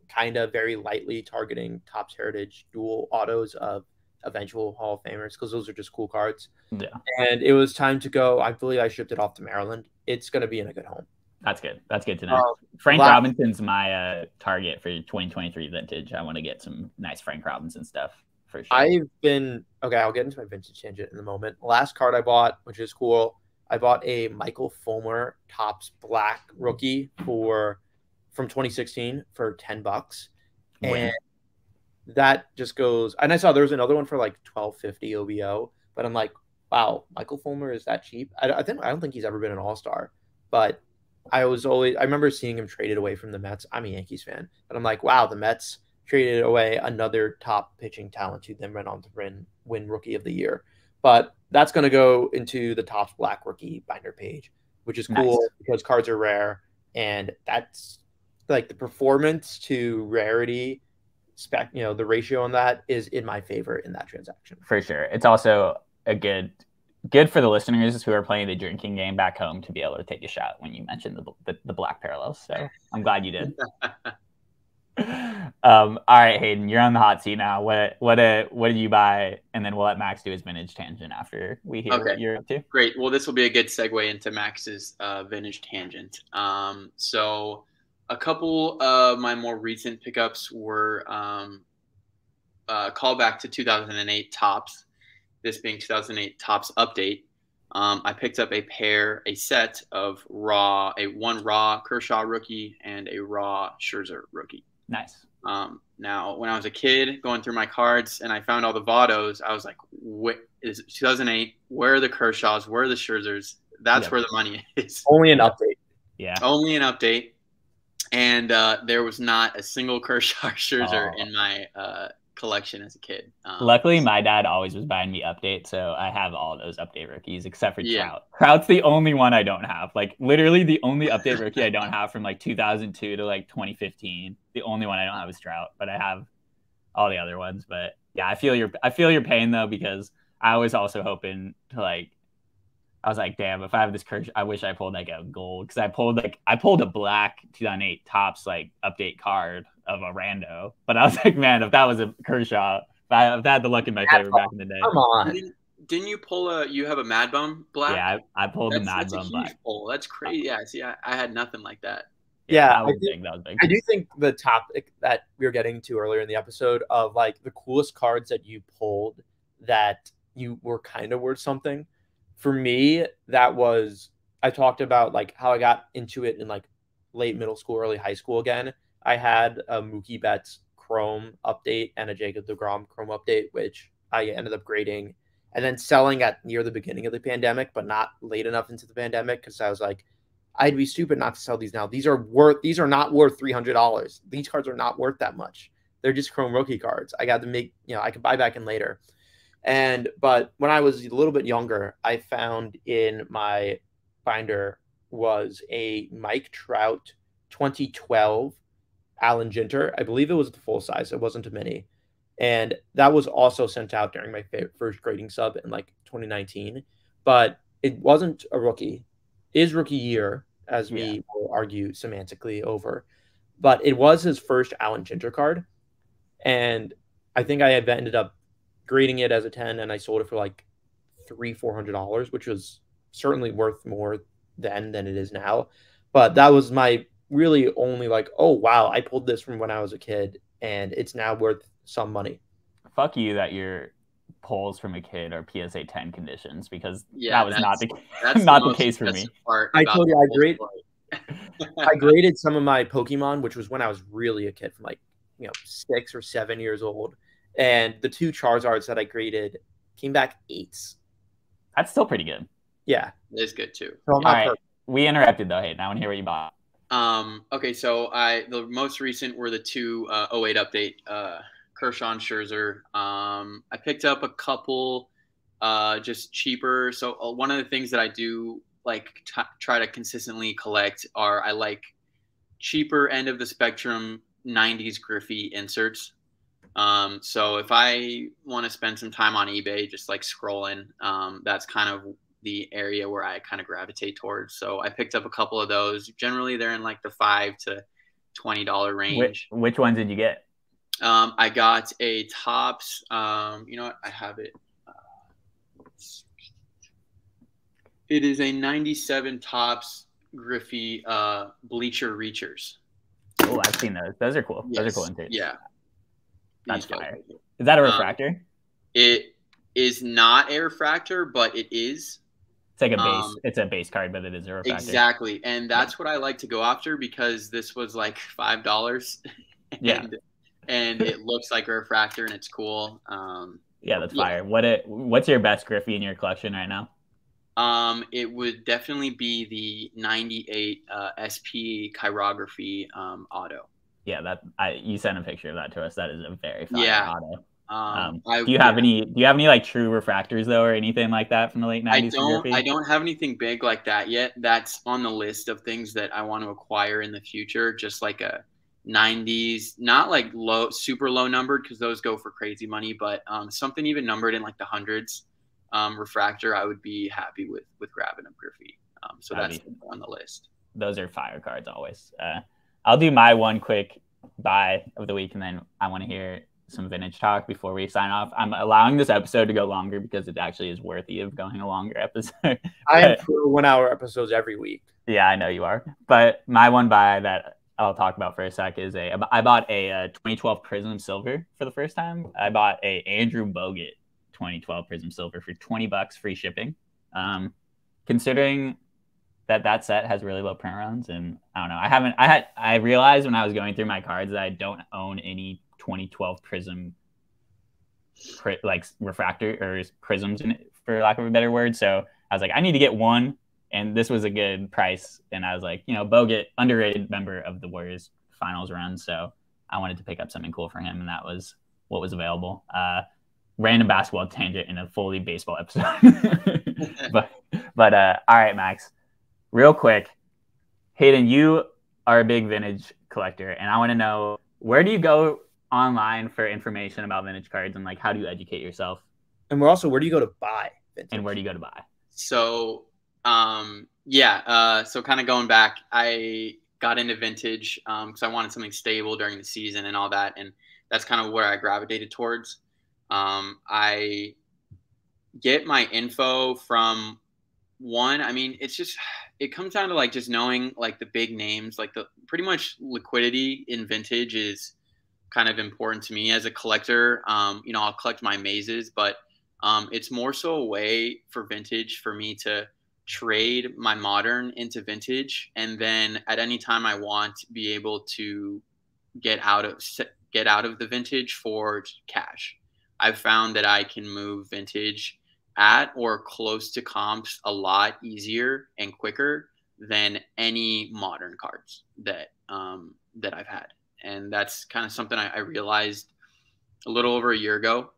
kind of very lightly targeting Topps Heritage dual autos of eventual Hall of Famers because those are just cool cards. Yeah. And it was time to go. I believe I shipped it off to Maryland. It's going to be in a good home. That's good. That's good to know. Frank Robinson's my target for 2023 vintage. I want to get some nice Frank Robinson stuff for sure. I'll get into my vintage tangent in a moment. Last card I bought, which is cool, I bought a Michael Fulmer Topps Black rookie from 2016 for $10. And that just goes, and I saw there was another one for like $12.50 OBO, but I'm like, wow, Michael Fulmer is that cheap? I don't think he's ever been an all-star, but I remember seeing him traded away from the Mets. I'm a Yankees fan, but I'm like, wow, the Mets traded away another top pitching talent who then went on to win Rookie of the Year. But that's going to go into the Topps Black rookie binder page, which is cool because cards are rare, and that's like the performance to rarity the ratio on that is in my favor in that transaction. For sure. It's also a good for the listeners who are playing the drinking game back home to be able to take a shot when you mentioned the black parallels. So I'm glad you did. All right, Hayden, you're on the hot seat now. What did you buy? And then we'll let Max do his vintage tangent after we hear what you're up to. Great. Well, this will be a good segue into Max's vintage tangent. So a couple of my more recent pickups were call back to 2008 Topps. This being 2008 Topps Update. I picked up a set of one raw Kershaw rookie and a raw Scherzer rookie. Nice. Now, when I was a kid going through my cards and I found all the Vottos, I was like, what is it 2008? Where are the Kershaws? Where are the Scherzers? That's where the money is. Only an update. Yeah. Only an update. And there was not a single Kershaw Scherzer in my collection as a kid. Luckily, my dad always was buying me updates, so I have all those update rookies except for Trout. Trout's the only one I don't have. Like literally the only update rookie I don't have from like 2002 to like 2015. The only one I don't have is Trout, but I have all the other ones. But yeah, I feel your pain though, because I was also hoping to I was like, damn, if I have this Kershaw, I wish I pulled like a gold, because I pulled a black 2008 Topps like update card of a rando, but I was like, man, if that was a Kershaw, if I had the luck in my favor back in the day. Come on. Didn't you pull you have a Mad Bum black? Yeah, I pulled the Mad Bum black. Pull. That's crazy. Yeah, see, I had nothing like that. Yeah, that was big. I do think the topic that we were getting to earlier in the episode of like the coolest cards that you pulled that you were kind of worth something. For me, that was, I talked about like how I got into it in like late middle school, early high school again. I had a Mookie Betts Chrome update and a Jacob deGrom Chrome update, which I ended up grading and then selling at near the beginning of the pandemic, but not late enough into the pandemic because I was like, I'd be stupid not to sell these now. These are not worth $300. These cards are not worth that much. They're just Chrome rookie cards. I got to make, I could buy back in later. But when I was a little bit younger, I found in my binder was a Mike Trout 2012 Allen Ginter. I believe it was the full size. It wasn't a mini. And that was also sent out during my first grading sub in like 2019. But it wasn't a rookie. It is rookie year, as we will argue semantically over. But it was his first Allen Ginter card. And I think I had ended up grading it as a 10, and I sold it for like $400, which was certainly worth more then than it is now. But that was my really only like, oh wow, I pulled this from when I was a kid and it's now worth some money. Fuck you that your pulls from a kid are PSA 10 conditions, because that was not the case for me. I told you I graded some of my Pokemon, which was when I was really a kid, from like 6 or 7 years old, and the 2 Charizards that I graded came back 8s. That's still pretty good. Yeah, it is good too. so I'm not All right. We interrupted though. Hey, now I want to hear what you bought. Okay, so the most recent were the 2 08 update, Kershaw and Scherzer. I picked up a couple just cheaper. So one of the things that I do like try to consistently collect are I like cheaper end of the spectrum 90s Griffey inserts. So if I want to spend some time on eBay, just like scrolling, that's kind of the area where I kind of gravitate towards. So I picked up a couple of those. Generally, they're in like the $5 to $20 range. Which ones did you get? I got a Topps. You know what? I have it. It is a 97 Topps Griffey Bleacher Reachers. Oh, I've seen those. Those are cool. Yes. Those are cool inserts. Yeah. That's fire. Is that a refractor? It is not a refractor, but it is. It's like a base. It's a base card, but it is a refractor. Exactly. And that's what I like to go after because this was like $5. Yeah. And it looks like a refractor and it's cool. Yeah, that's fire. What's your best Griffey in your collection right now? It would definitely be the 98 SP chirography auto. Yeah, you sent a picture of that to us. That is a very fire auto. Do you have any like true refractors though, or anything like that from the late 90s? I don't have anything big like that yet. That's on the list of things that I want to acquire in the future. Just like a 90s, not like super low numbered because those go for crazy money, but something even numbered in like the hundreds refractor, I would be happy with grabbing a Griffey. So that's on the list. Those are fire cards always. I'll do my one quick buy of the week, and then I want to hear some vintage talk before we sign off. I'm allowing this episode to go longer because it actually is worthy of going a longer episode. I am for 1 hour episodes every week. Yeah, I know you are. But my one buy that I'll talk about for a sec is I bought a 2012 Prism Silver for the first time. I bought a Andrew Bogut 2012 Prism Silver for $20 free shipping. Considering that set has really low print runs, and I don't know. I realized when I was going through my cards that I don't own any 2012 Prism like refractor or prisms in it, for lack of a better word. So I was like, I need to get one, and this was a good price. And I was like, Bogut, underrated member of the Warriors finals run. So I wanted to pick up something cool for him, and that was what was available. Random basketball tangent in a fully baseball episode. but all right, Max, real quick, Hayden, you are a big vintage collector, and I want to know, where do you go online for information about vintage cards, and like how do you educate yourself? And where do you go to buy vintage? And where do you go to buy? So so kind of going back, I got into vintage because I wanted something stable during the season and all that, and that's kind of where I gravitated towards. I get my info from it comes down to like just knowing like the big names, like the pretty much liquidity in vintage is kind of important to me as a collector. I'll collect my mazes, but it's more so a way for vintage for me to trade my modern into vintage, and then at any time I want, be able to get out of the vintage for cash. I've found that I can move vintage at or close to comps a lot easier and quicker than any modern cards that I've had. And that's kind of something I realized a little over a year ago.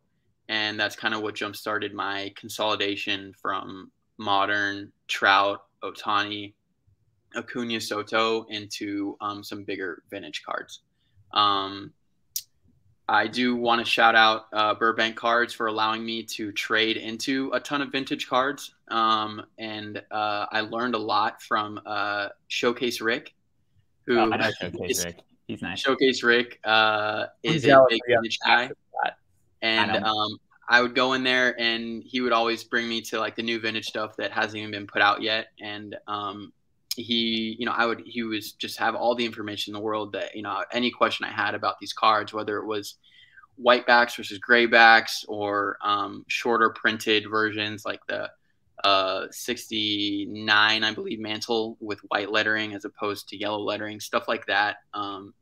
And that's kind of what jump-started my consolidation from modern, Trout, Ohtani, Acuna, Soto into some bigger vintage cards. I do want to shout out Burbank Cards for allowing me to trade into a ton of vintage cards. And I learned a lot from Showcase Rick, who I know Showcase Rick. He's nice. Showcase Rick is a big vintage guy. And I would go in there and he would always bring me to like the new vintage stuff that hasn't even been put out yet. And he was just have all the information in the world that, any question I had about these cards, whether it was white backs versus gray backs or shorter printed versions like the '69, I believe, mantle with white lettering as opposed to yellow lettering, stuff like that.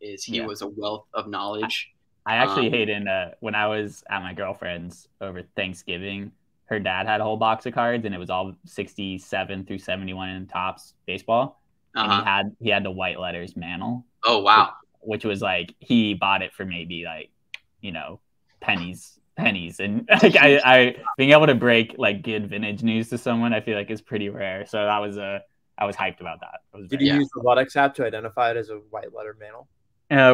Is he Yeah. was a wealth of knowledge. I actually Hayden, when I was at my girlfriend's over Thanksgiving, her dad had a whole box of cards and it was all 67 through 71 in Topps baseball. And Uh-huh. he had the white letters mantle. Oh wow. Which was like he bought it for maybe like, pennies. And like I being able to break like good vintage news to someone, I feel like is pretty rare. So that was I was hyped about that. I was Did very you use the Ludex app to identify it as a white letter mantle?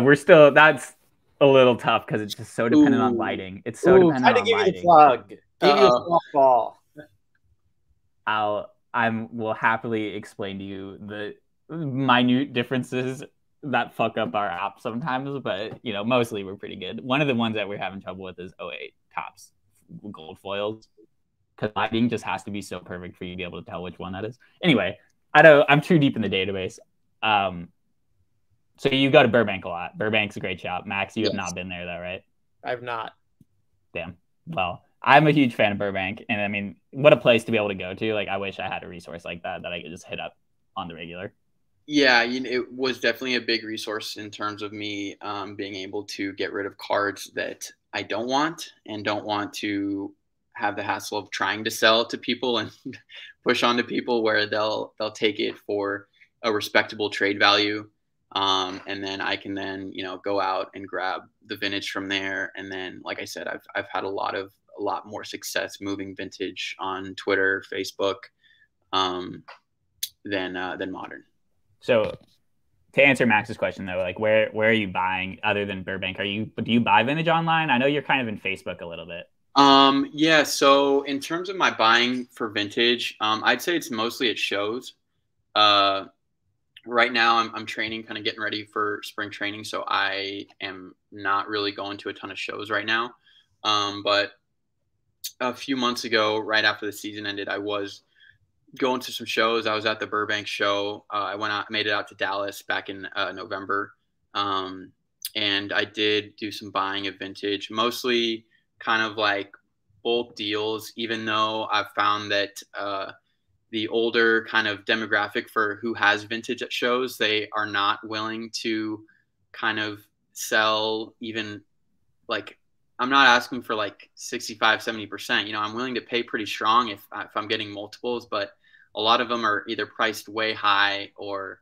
we're still that's a little tough because it's just so dependent on Ooh. lighting. It's so dependent Trying to on give you the lighting. plug. Give you a Uh-oh. softball. Will happily explain to you the minute differences that fuck up our app sometimes, but mostly we're pretty good. One of the ones that we're having trouble with is '08 Topps gold foils because lighting just has to be so perfect for you to be able to tell which one that is. Anyway, I'm too deep in the database. So you go to Burbank a lot. Burbank's a great shop. Max, you have Yes. not been there though, right? I've not. Damn. Well, I'm a huge fan of Burbank, and I mean, what a place to be able to go to. Like, I wish I had a resource like that I could just hit up on the regular. Yeah, it was definitely a big resource in terms of me being able to get rid of cards that I don't want and don't want to have the hassle of trying to sell to people and push on to people where they'll take it for a respectable trade value. And then I can then go out and grab the vintage from there. And then, like I said, I've had a lot more success moving vintage on Twitter, Facebook, than modern. So to answer Max's question though, like where are you buying other than Burbank? Do you buy vintage online? I know you're kind of in Facebook a little bit. Yeah, so in terms of my buying for vintage, I'd say it's mostly at shows. Right now I'm training, kind of getting ready for spring training, so I am not really going to a ton of shows right now. But a few months ago, right after the season ended, I was going to some shows. I was at the Burbank show. I went out, made it out to Dallas back in November, and I did do some buying of vintage, mostly kind of like bulk deals. Even though I've found that the older kind of demographic for who has vintage at shows, they are not willing to kind of sell even like I'm not asking for like 65, 70%. I'm willing to pay pretty strong if I'm getting multiples, but a lot of them are either priced way high or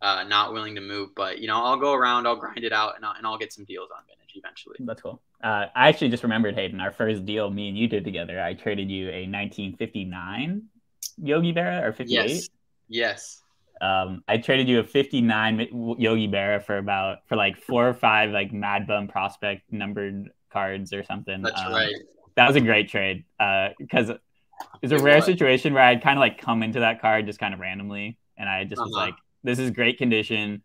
not willing to move. But I'll go around, I'll grind it out, and I'll get some deals on vintage eventually. That's cool. I actually just remembered, Hayden, our first deal me and you did together. I traded you a 1959 Yogi Berra or 58. Yes. I traded you a 59 Yogi Berra for like 4 or 5 like Mad Bum prospect numbered cards or something. That's right. That was a great trade because it's a rare situation where I'd kind of like come into that card just kind of randomly, and I just was like, "This is great condition."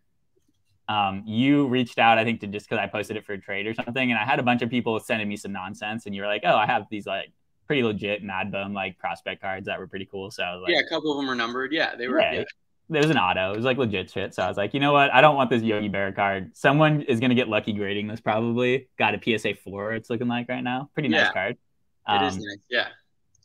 You reached out, I think, to just because I posted it for a trade or something, and I had a bunch of people sending me some nonsense, and you were like, "Oh, I have these like pretty legit Mad Bum like prospect cards that were pretty cool." So I was like, yeah, a couple of them were numbered. Yeah, they were. Yeah. There was an auto. It was like legit shit. So I was like, you know what? I don't want this Yogi Berra card. Someone is gonna get lucky grading this probably. Got a PSA 4. It's looking like right now. Pretty nice card. It is nice. Yeah.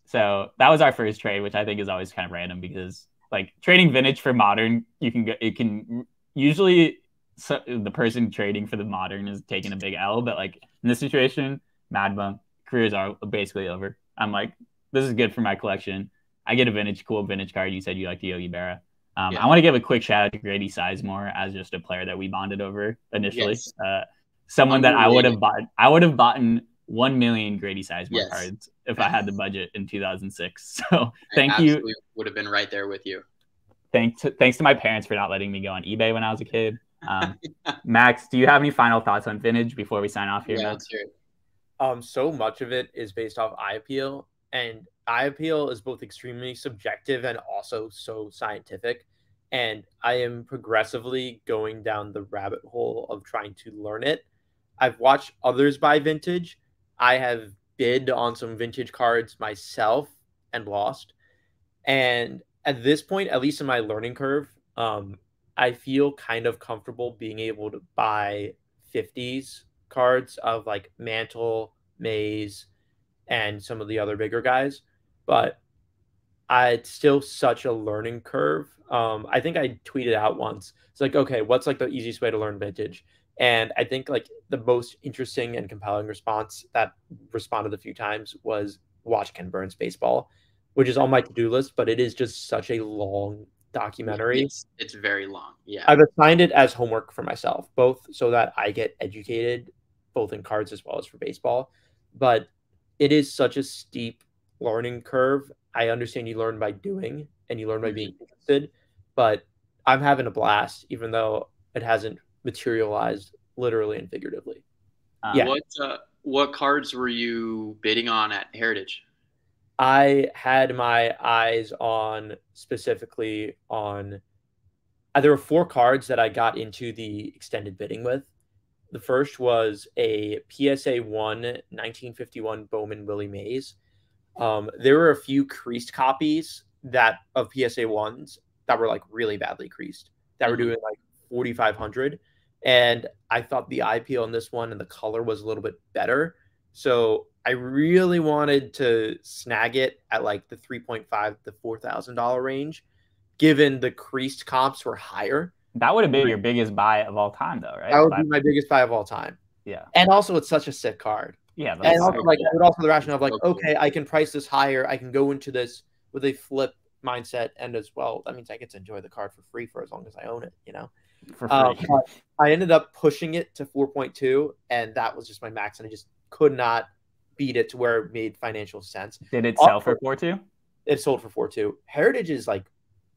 So that was our first trade, which I think is always kind of random because like trading vintage for modern, it can usually the person trading for the modern is taking a big L, but like in this situation, Mad Bum careers are basically over. I'm like, this is good for my collection. I get a cool vintage card. You said you like the Yogi Berra. I want to give a quick shout out to Grady Sizemore as just a player that we bonded over initially. Yes. Someone that I would have bought 1 million Grady Sizemore cards if I had the budget in 2006. So thank you. Would have been right there with you. Thanks to my parents for not letting me go on eBay when I was a kid. Max, do you have any final thoughts on vintage before we sign off here? Yeah, let's hear it. So much of it is based off eye appeal, and eye appeal is both extremely subjective and also so scientific. And I am progressively going down the rabbit hole of trying to learn it. I've watched others buy vintage. I have bid on some vintage cards myself and lost. And at this point, at least in my learning curve, I feel kind of comfortable being able to buy 50s cards of like Mantle, Mays, and some of the other bigger guys. But it's still such a learning curve. I think I tweeted out once. It's like, okay, what's like the easiest way to learn vintage? And I think like the most interesting and compelling response that responded a few times was watch Ken Burns baseball, which is on my to-do list, but it is just such a long documentary. It's very long. Yeah. I've assigned it as homework for myself, both so that I get educated both in cards as well as for baseball. But it is such a steep learning curve. I understand you learn by doing and you learn by being interested, but I'm having a blast, even though it hasn't materialized literally and figuratively. Yeah. What cards were you bidding on at Heritage? I had my eyes on specifically on there were 4 cards that I got into the extended bidding with. The first was a PSA 1 1951 Bowman Willie Mays. There were a few creased copies that of PSA 1s that were like really badly creased that were doing like 4,500. And I thought the IPO on this one and the color was a little bit better. So I really wanted to snag it at like the $3.5 to $4,000 range, given the creased comps were higher. That would have been your biggest buy of all time, though, right? That would be my biggest buy of all time. Yeah. And also, it's such a sick card. Yeah. And also, like, but also the rationale of like, okay, I can price this higher. I can go into this with a flip mindset, and as well, that means I get to enjoy the card for free for as long as I own it. You know, for free. I ended up pushing it to 4.2, and that was just my max, and I just could not beat it to where it made financial sense. Did it sell for 4.2? It sold for 4.2. Heritage is like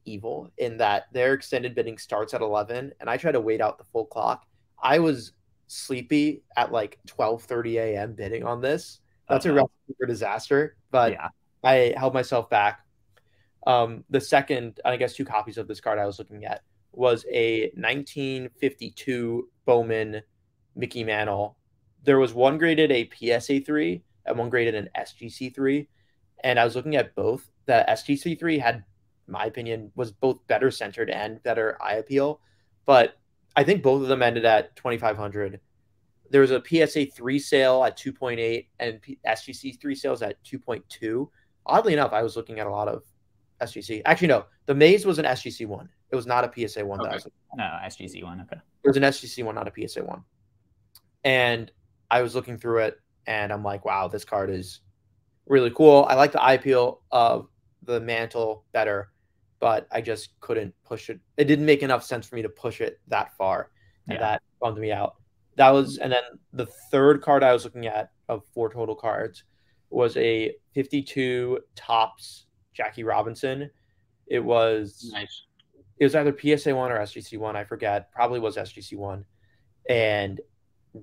evil in that their extended bidding starts at 11, and I try to wait out the full clock. I was sleepy at like 12:30 a.m. bidding on this. That's a recipe for disaster, but yeah. I held myself back. The second, I guess, 2 copies of this card I was looking at was a 1952 Bowman Mickey Mantle. There was one graded a PSA 3 and one graded an SGC 3, and I was looking at both. The SGC 3 had, in my opinion, was both better centered and better eye appeal, but I think both of them ended at 2,500. There was a PSA 3 sale at 2.8 and SGC 3 sales at 2.2. Oddly enough, I was looking at a lot of SGC. Actually, no, the Maze was an SGC 1. It was not a PSA 1. Okay. That was no, SGC 1. Okay. It was an SGC 1, not a PSA 1. And I was looking through it, and I'm like, wow, this card is really cool. I like the eye appeal of the Mantle better, but I just couldn't push it. It didn't make enough sense for me to push it that far, and that bummed me out. That was, and then the third card I was looking at of 4 total cards was a 52 Topps Jackie Robinson. It was nice. It was either PSA 1 or SGC 1. I forget. Probably was SGC 1, and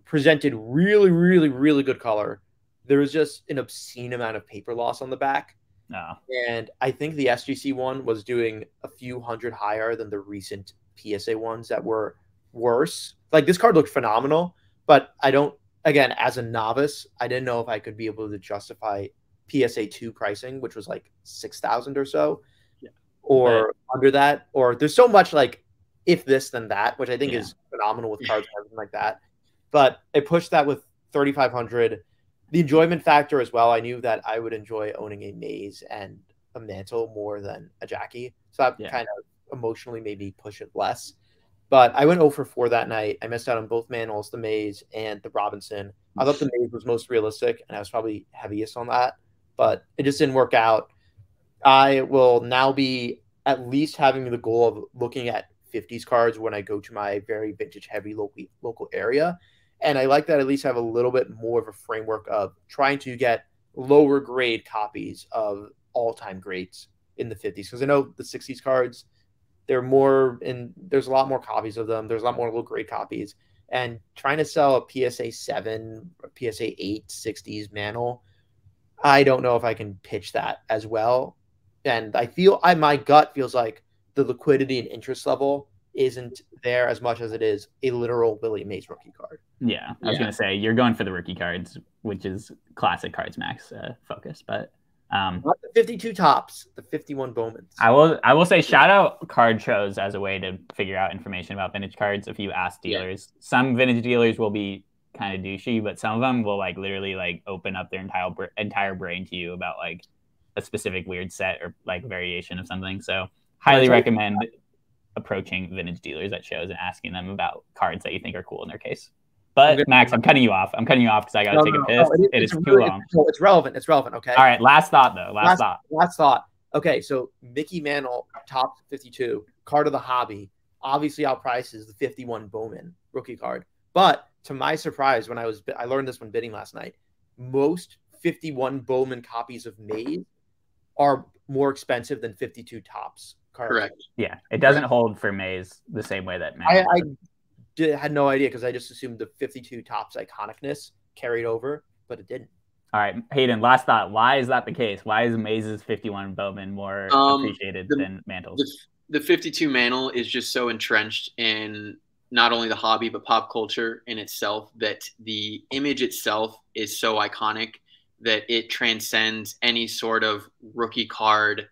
presented really, really, really good color. There was just an obscene amount of paper loss on the back. No. And I think the SGC 1 was doing a few hundred higher than the recent PSA 1s that were worse. Like, this card looked phenomenal, but I don't, again, as a novice, I didn't know if I could be able to justify PSA 2 pricing, which was like 6,000 or so, or under that. Or there's so much like if this, then that, which I think is phenomenal with cards and everything like that. But I pushed that with 3,500. The enjoyment factor as well. I knew that I would enjoy owning a Maze and a Mantle more than a Jackie. So that kind of emotionally made me push it less. But I went 0 for 4 that night. I missed out on both Mantles, the Maze and the Robinson. I thought the Maze was most realistic, and I was probably heaviest on that. But it just didn't work out. I will now be at least having the goal of looking at 50s cards when I go to my very vintage-heavy local area. And I like that I at least have a little bit more of a framework of trying to get lower grade copies of all-time greats in the 50s. Because I know the 60s cards, they're more, and there's a lot more copies of them. There's a lot more low grade copies. And trying to sell a PSA 7, or PSA 8, 60s Mantle, I don't know if I can pitch that as well. And I feel, my gut feels like the liquidity and interest level isn't there as much as it is a literal Willie Mays rookie card. Yeah, I was going to say, you're going for the rookie cards, which is classic Cards Max focus, but not the 52 Topps, the 51 Bowmans. I will say, shout out card shows as a way to figure out information about vintage cards. If you ask dealers, some vintage dealers will be kind of douchey, but some of them will like literally like open up their entire brain to you about like a specific weird set or like variation of something. So highly recommend approaching vintage dealers at shows and asking them about cards that you think are cool in their case. But Max, I'm cutting you off. I'm cutting you off because I got to take a piss. It is too long. It's relevant. It's relevant. Okay. All right. Last thought, though. Last thought. Okay. So Mickey Mantle, top 52, card of the hobby. Obviously, outpriced is the 51 Bowman rookie card. But to my surprise, I learned this when bidding last night, most 51 Bowman copies of Maze are more expensive than 52 Tops cards. Correct. Yeah. It doesn't hold for Maze the same way that Mantle had no idea because I just assumed the 52 Tops iconicness carried over, but it didn't. All right, Hayden, last thought. Why is that the case? Why is Maze's 51 Bowman more appreciated than Mantle's? The 52 Mantle is just so entrenched in not only the hobby, but pop culture in itself, that the image itself is so iconic that it transcends any sort of rookie card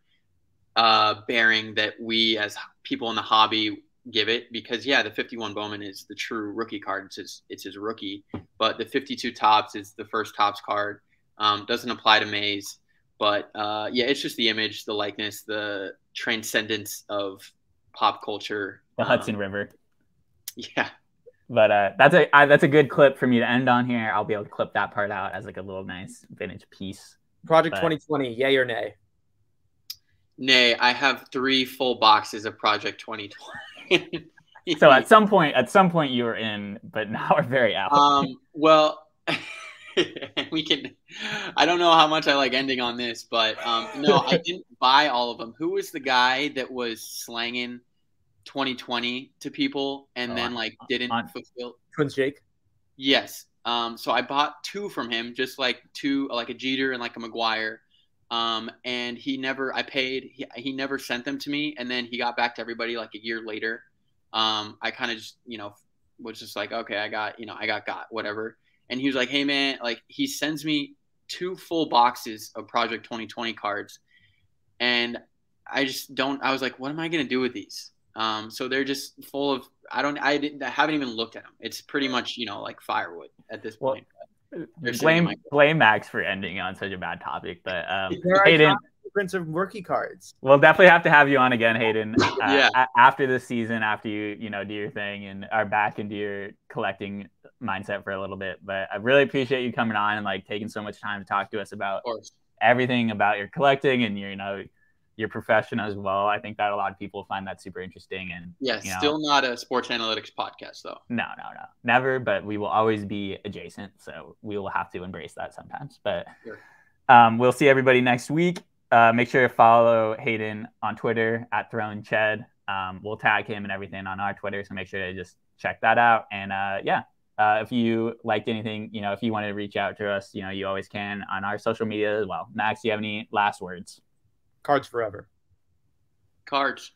bearing that we as people in the hobby give it. Because the 51 Bowman is the true rookie card. It's his rookie, but the 52 Tops is the first Tops card. Doesn't apply to Maze, but it's just the image, the likeness, the transcendence of pop culture. The Hudson River. Yeah. But that's a good clip for me to end on here. I'll be able to clip that part out as like a little nice vintage piece. Project 2020, yay or nay? Nay. I have 3 full boxes of Project 2020. So at some point you were in, but now we're very out. Well, I don't know how much I like ending on this, but no, I didn't buy all of them. Who was the guy that was slanging 2020 to people and then like didn't fulfill? Twins Jake? Yes. So I bought 2 from him, just like 2, like a Jeter and like a McGuire. And he never sent them to me. And then he got back to everybody like a year later. I kind of just, was just like, okay, I got whatever. And he was like, hey man, like he sends me 2 full boxes of Project 2020 cards. And I was like, what am I going to do with these? So they're just full of, I haven't even looked at them. It's pretty much, like firewood at this point. Blame Max for ending on such a bad topic, but Hayden, prints of rookie cards. We'll definitely have to have you on again, Hayden. After this season, after you do your thing and are back into your collecting mindset for a little bit. But I really appreciate you coming on and like taking so much time to talk to us about everything about your collecting and your profession as well. I think that a lot of people find that super interesting. And still not a sports analytics podcast though. No, never. But we will always be adjacent, so we will have to embrace that sometimes. But we'll see everybody next week. Make sure to follow Hayden on Twitter at ThroneChed. We'll tag him and everything on our Twitter, so make sure to just check that out. And if you liked anything, if you want to reach out to us, you always can on our social media as well. Max, do you have any last words? Cards forever. Cards.